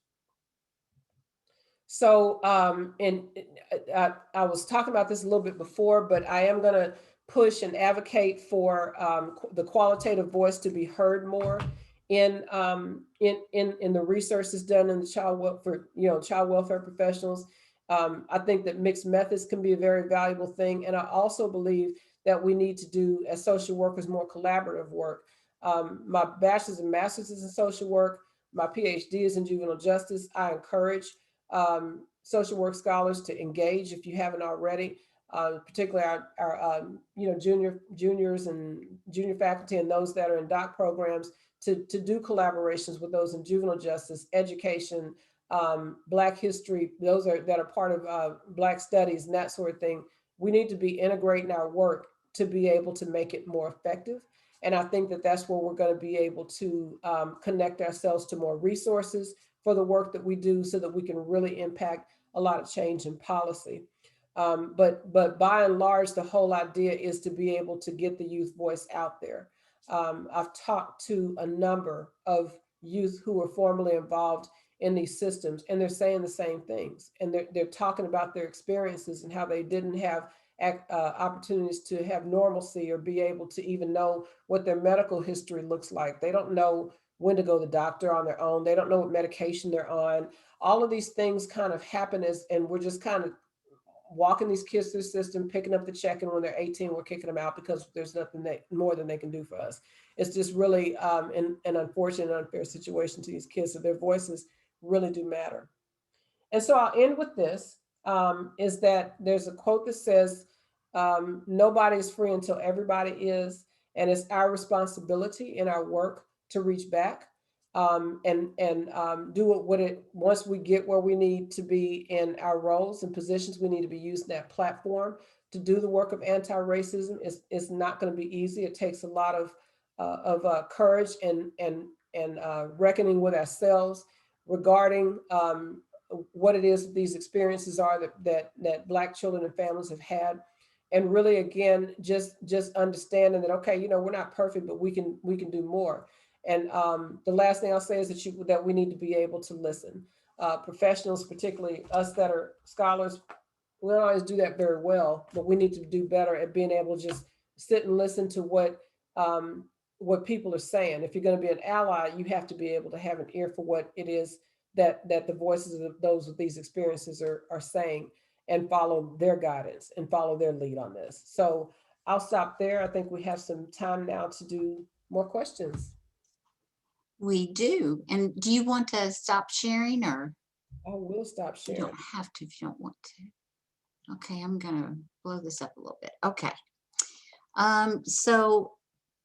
So, I was talking about this a little bit before, but I am going to push and advocate for the qualitative voice to be heard more in the research that's done in the child welfare professionals. I think that mixed methods can be a very valuable thing, and I also believe that we need to do, as social workers, more collaborative work. My bachelor's and master's is in social work. My PhD is in juvenile justice. I encourage social work scholars to engage if you haven't already, particularly our juniors and junior faculty and those that are in doc programs, to do collaborations with those in juvenile justice, education, Black history, that are part of Black studies and that sort of thing. we need to be integrating our work to be able to make it more effective. And I think that that's where we're going to be able to connect ourselves to more resources for the work that we do so that we can really impact a lot of change in policy. But by and large, the whole idea is to be able to get the youth voice out there. I've talked to a number of youth who were formerly involved in these systems, and they're saying the same things. And they're talking about their experiences and how they didn't have opportunities to have normalcy or be able to even know what their medical history looks like. They don't know when to go to the doctor on their own. They don't know what medication they're on. All of these things kind of happen and we're just kind of walking these kids through the system, picking up the check, and when they're 18, we're kicking them out because there's nothing more than they can do for us. It's just really an unfortunate, unfair situation to these kids. So their voices really do matter. And so I'll end with this, is that there's a quote that says, nobody is free until everybody is. And it's our responsibility in our work to reach back and do it once we get where we need to be in our roles and positions. We need to be using that platform to do the work of anti-racism. It's not going to be easy. It takes a lot of courage and reckoning with ourselves regarding what it is that these experiences are that Black children and families have had. And really, again, just understanding that, okay, we're not perfect, but we can do more. And the last thing I'll say is that we need to be able to listen. Professionals, particularly us that are scholars, we don't always do that very well, but we need to do better at being able to just sit and listen to what people are saying. If you're going to be an ally, you have to be able to have an ear for what it is that the voices of those with these experiences are saying, and follow their guidance and follow their lead on this. So I'll stop there. I think we have some time now to do more questions. We do. And do you want to stop sharing, or I will stop you sharing. don't have to if you don't want to? Okay, I'm gonna blow this up a little bit. Okay. So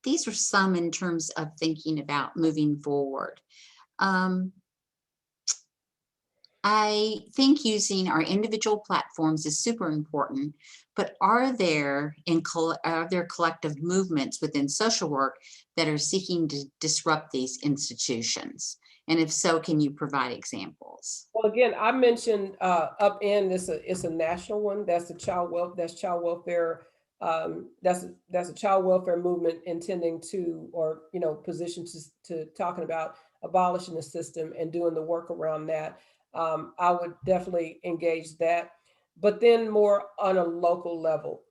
these are some in terms of thinking about moving forward. Um, I think using our individual platforms is super important, but are there collective movements within social work that are seeking to disrupt these institutions? And if so, can you provide examples? Well, again, I mentioned Upend. It's a national one. That's child welfare. That's a child welfare movement intending to, or positioned to talking about abolishing the system and doing the work around that. I would definitely engage that. But then more on a local level,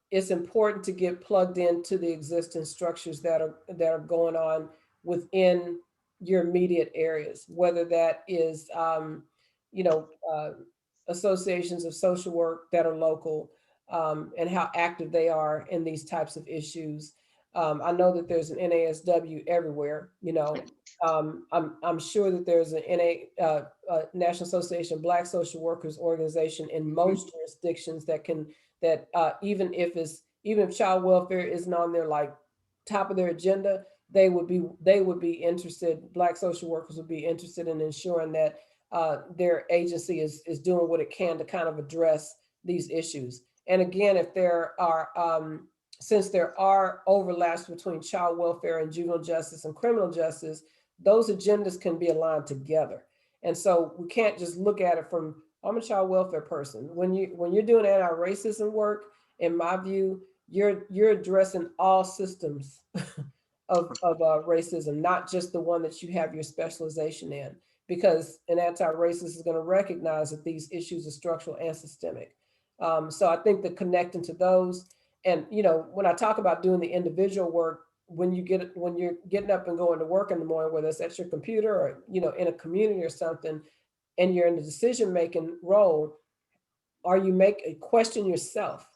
it's important to get plugged into the existing structures that are going on within your immediate areas, whether that is, you know, uh, associations of social work that are local, and how active they are in these types of issues. I know that there's an NASW everywhere. I'm sure that there's an National Association of Black Social Workers organization in most jurisdictions even if child welfare isn't on their top of their agenda, they would be interested. Black social workers would be interested in ensuring that their agency is doing what it can to kind of address these issues. And again, if there are since there are overlaps between child welfare and juvenile justice and criminal justice, those agendas can be aligned together. And so we can't just look at it from, I'm a child welfare person. When you're doing anti-racism work, in my view, you're addressing all systems of racism, not just the one that you have your specialization in, because an anti-racist is going to recognize that these issues are structural and systemic. So I think that connecting to those, and when I talk about doing the individual work, when you're getting up and going to work in the morning, whether it's at your computer or in a community or something, and you're in the decision-making role, question yourself,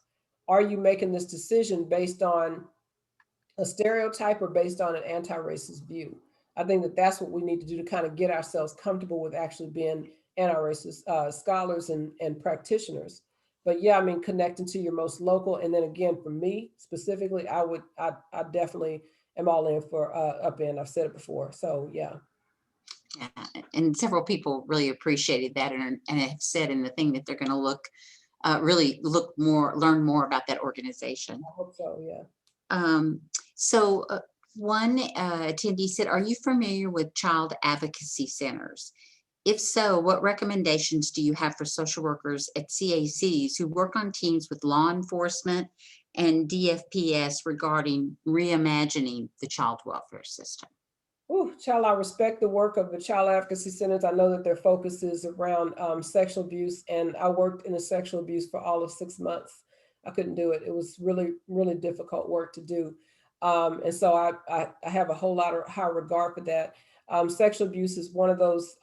are you making this decision based on a stereotype or based on an anti-racist view? I think that that's what we need to do to kind of get ourselves comfortable with actually being anti-racist scholars and practitioners. But yeah, I mean, connecting to your most local. And then again, for me specifically, I definitely am all in for Upend. I've said it before. So yeah. Yeah, and several people really appreciated that and have said in the thing that they're going to look really learn more about that organization. I hope so, yeah. Um, so one attendee said, are you familiar with child advocacy centers? If so, what recommendations do you have for social workers at CACs who work on teams with law enforcement and DFPS regarding reimagining the child welfare system? Ooh, child, I respect the work of the child advocacy centers. I know that their focus is around sexual abuse, and I worked in a sexual abuse for all of 6 months. I couldn't do it. It was really, really difficult work to do. And so I have a whole lot of high regard for that. Sexual abuse is one of those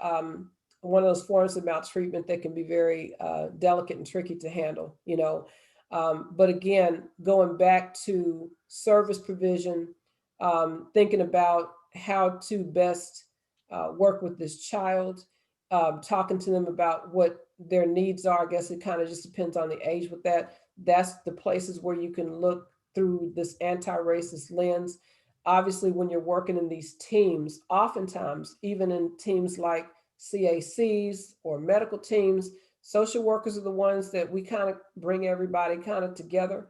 forms of maltreatment that can be very delicate and tricky to handle, you know. But again, going back to service provision, thinking about how to best work with this child, talking to them about what their needs are. I guess it kind of just depends on the age with that. That's the places where you can look through this anti-racist lens. Obviously, when you're working in these teams, oftentimes, even in teams like CACs or medical teams, social workers are the ones that we kind of bring everybody kind of together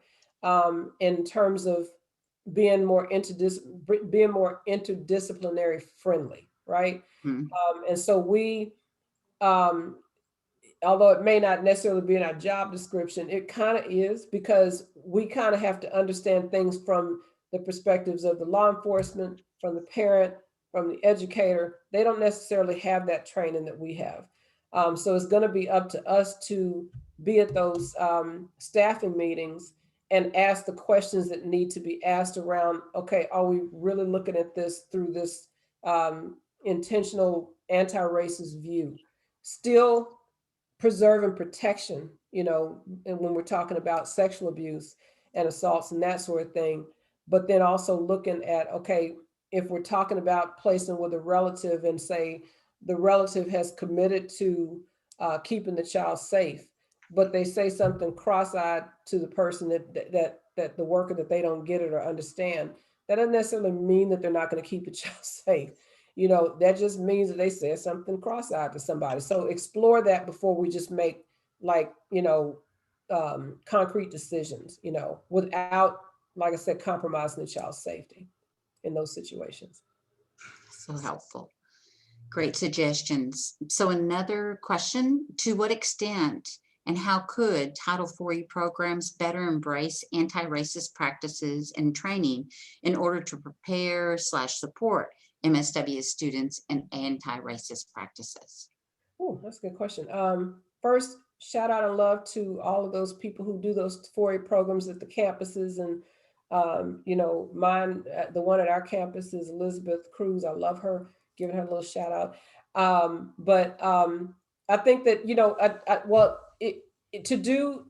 in terms of being more interdisciplinary friendly, right? Hmm. And so um, although it may not necessarily be in our job description, it kind of is, because we kind of have to understand things from the perspectives of the law enforcement, from the parent, from the educator. They don't necessarily have that training that we have. So it's going to be up to us to be at those staffing meetings and ask the questions that need to be asked around, okay, are we really looking at this through this intentional anti-racist view? Still preserving protection, you know, and when we're talking about sexual abuse and assaults and that sort of thing. But then also looking at, okay, if we're talking about placing with a relative and say the relative has committed to keeping the child safe, but they say something cross-eyed to the person that the worker, that they don't get it or understand, that doesn't necessarily mean that they're not going to keep the child safe. You know, that just means that they said something cross-eyed to somebody. So explore that before we just make, like, you know, concrete decisions, you know, without, like I said, compromising the child's safety in those situations. So helpful. Great suggestions. So another question, to what extent and how could Title IV programs better embrace anti-racist practices and training in order to prepare slash support MSW students in anti-racist practices? Oh, that's a good question. First, shout out and love to all of those people who do those 4A programs at the campuses. And, you know, mine, the one at our campus is Elizabeth Cruz. I love her, giving her a little shout out. But I think that, you know, to do,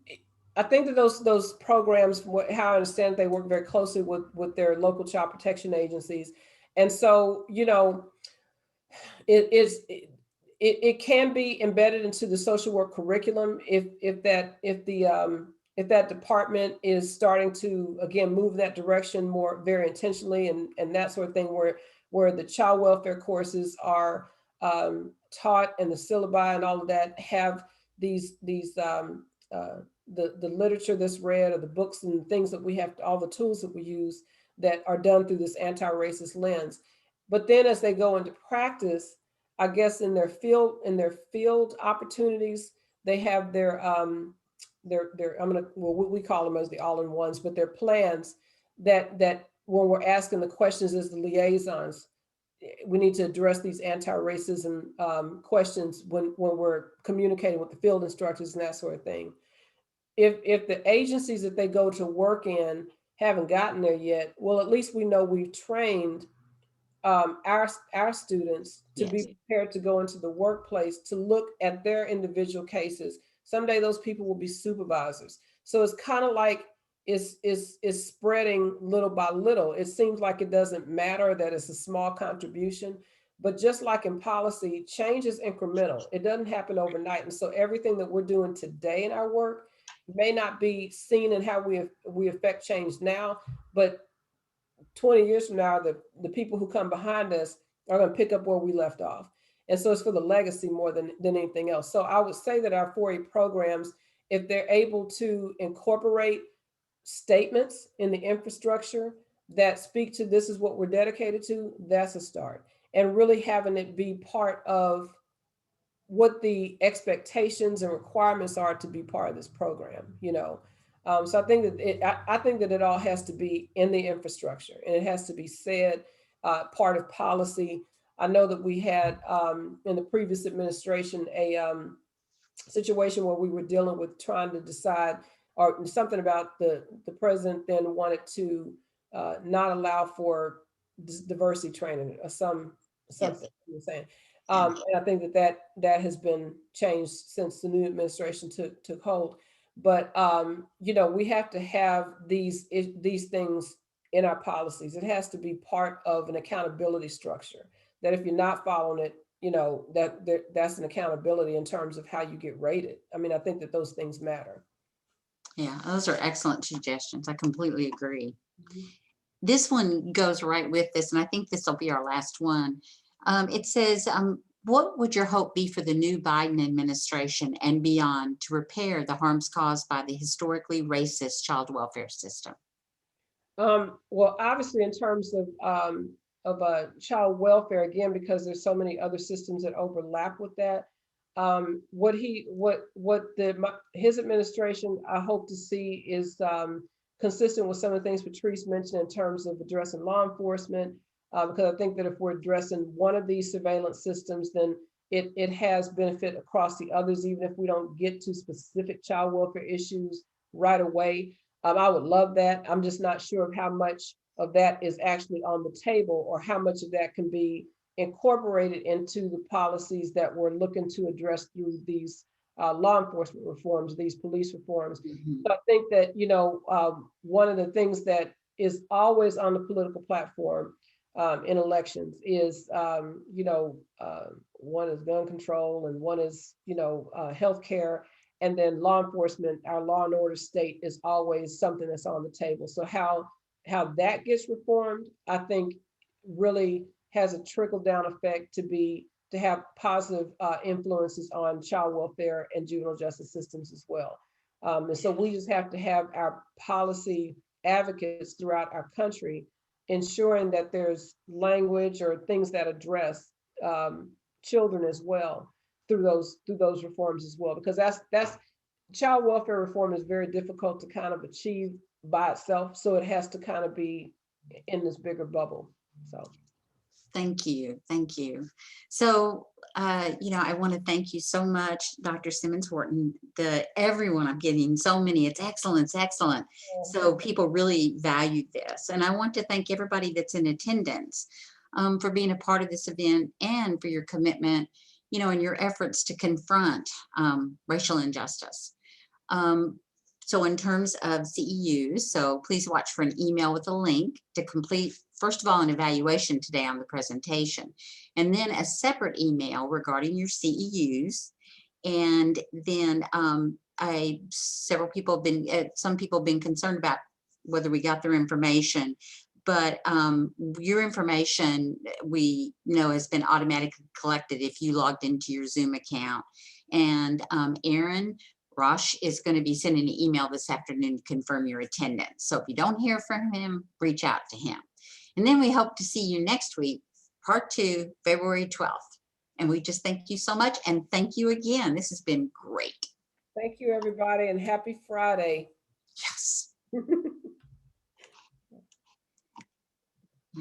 I think that those programs, how I understand, they work very closely with their local child protection agencies. And so, you know, it is it can be embedded into the social work curriculum if that department is starting to again move in that direction more very intentionally, and that sort of thing, where the child welfare courses are taught, and the syllabi and all of that have these the literature that's read, or the books and things that we have, all the tools that we use that are done through this anti-racist lens. But then as they go into practice, I guess in their field opportunities, they have their I'm gonna, well, we call them as the all-in-ones, but their plans that when we're asking the questions as the liaisons, we need to address these anti-racism questions when we're communicating with the field instructors and that sort of thing. If the agencies that they go to work in haven't gotten there yet, well, at least we know we've trained our students to be Yes. prepared to go into the workplace to look at their individual cases. Someday those people will be supervisors. So it's kind of like it's spreading little by little. It seems like it doesn't matter that it's a small contribution, but just like in policy, change is incremental. It doesn't happen overnight. And so everything that we're doing today in our work may not be seen in how we affect change now, but 20 years from now, the people who come behind us are going to pick up where we left off. And so it's for the legacy more than anything else. So I would say that our 4A programs if they're able to incorporate statements in the infrastructure that speak to this is what we're dedicated to, that's a start. And really having it be part of what the expectations and requirements are to be part of this program, you know. So I think that I think that it all has to be in the infrastructure, and it has to be said, part of policy. I know that we had in the previous administration a situation where we were dealing with trying to decide or something about the president then wanted to not allow for diversity training or something Yes. you were saying. Yeah. And I think that has been changed since the new administration took hold. But you know, we have to have these things in our policies. It has to be part of an accountability structure that if you're not following it, you know, that's an accountability in terms of how you get rated. I mean, I think that those things matter. Yeah, those are excellent suggestions. I completely agree. Mhm. This one goes right with this, and I think this will be our last one. It says, what would your hope be for the new Biden administration and beyond to repair the harms caused by the historically racist child welfare system? Well, obviously, in terms of child welfare, again, because there's so many other systems that overlap with that. His administration, I hope to see is consistent with some of the things Patrice mentioned in terms of addressing law enforcement. Because I think that if we're addressing one of these surveillance systems, then it has benefit across the others, even if we don't get to specific child welfare issues right away. I would love that. I'm just not sure of how much of that is actually on the table or how much of that can be incorporated into the policies that we're looking to address through these law enforcement reforms, these police reforms. Mhm. So I think that, you know, one of the things that is always on the political platform in elections is, you know, one is gun control and one is, you know, healthcare. And then law enforcement, our law and order state is always something that's on the table. So how that gets reformed, I think really has a trickle down effect to have positive influences on child welfare and juvenile justice systems as well. And so we just have to have our policy advocates throughout our country ensuring that there's language or things that address children as well through those reforms as well, because that's child welfare reform is very difficult to kind of achieve by itself, so it has to kind of be in this bigger bubble. So Thank you. Thank you. So, I want to thank you so much, Dr. Simmons Horton. Everyone I'm getting so many, it's excellent, it's excellent. So people really valued this. And I want to thank everybody that's in attendance for being a part of this event and for your commitment, and your efforts to confront racial injustice. Um, so in terms of CEUs, so please watch for an email with a link to complete, first of all, an evaluation today on the presentation, and then a separate email regarding your CEUs. And then some people have been concerned about whether we got their information, but your information we know has been automatically collected if you logged into your Zoom account. And Aaron Rosh is going to be sending an email this afternoon to confirm your attendance. So if you don't hear from him, reach out to him. And then we hope to see you next week, part 2, February 12th. And we just thank you so much. And thank you again. This has been great. thank you, everybody, and happy Friday. Yes.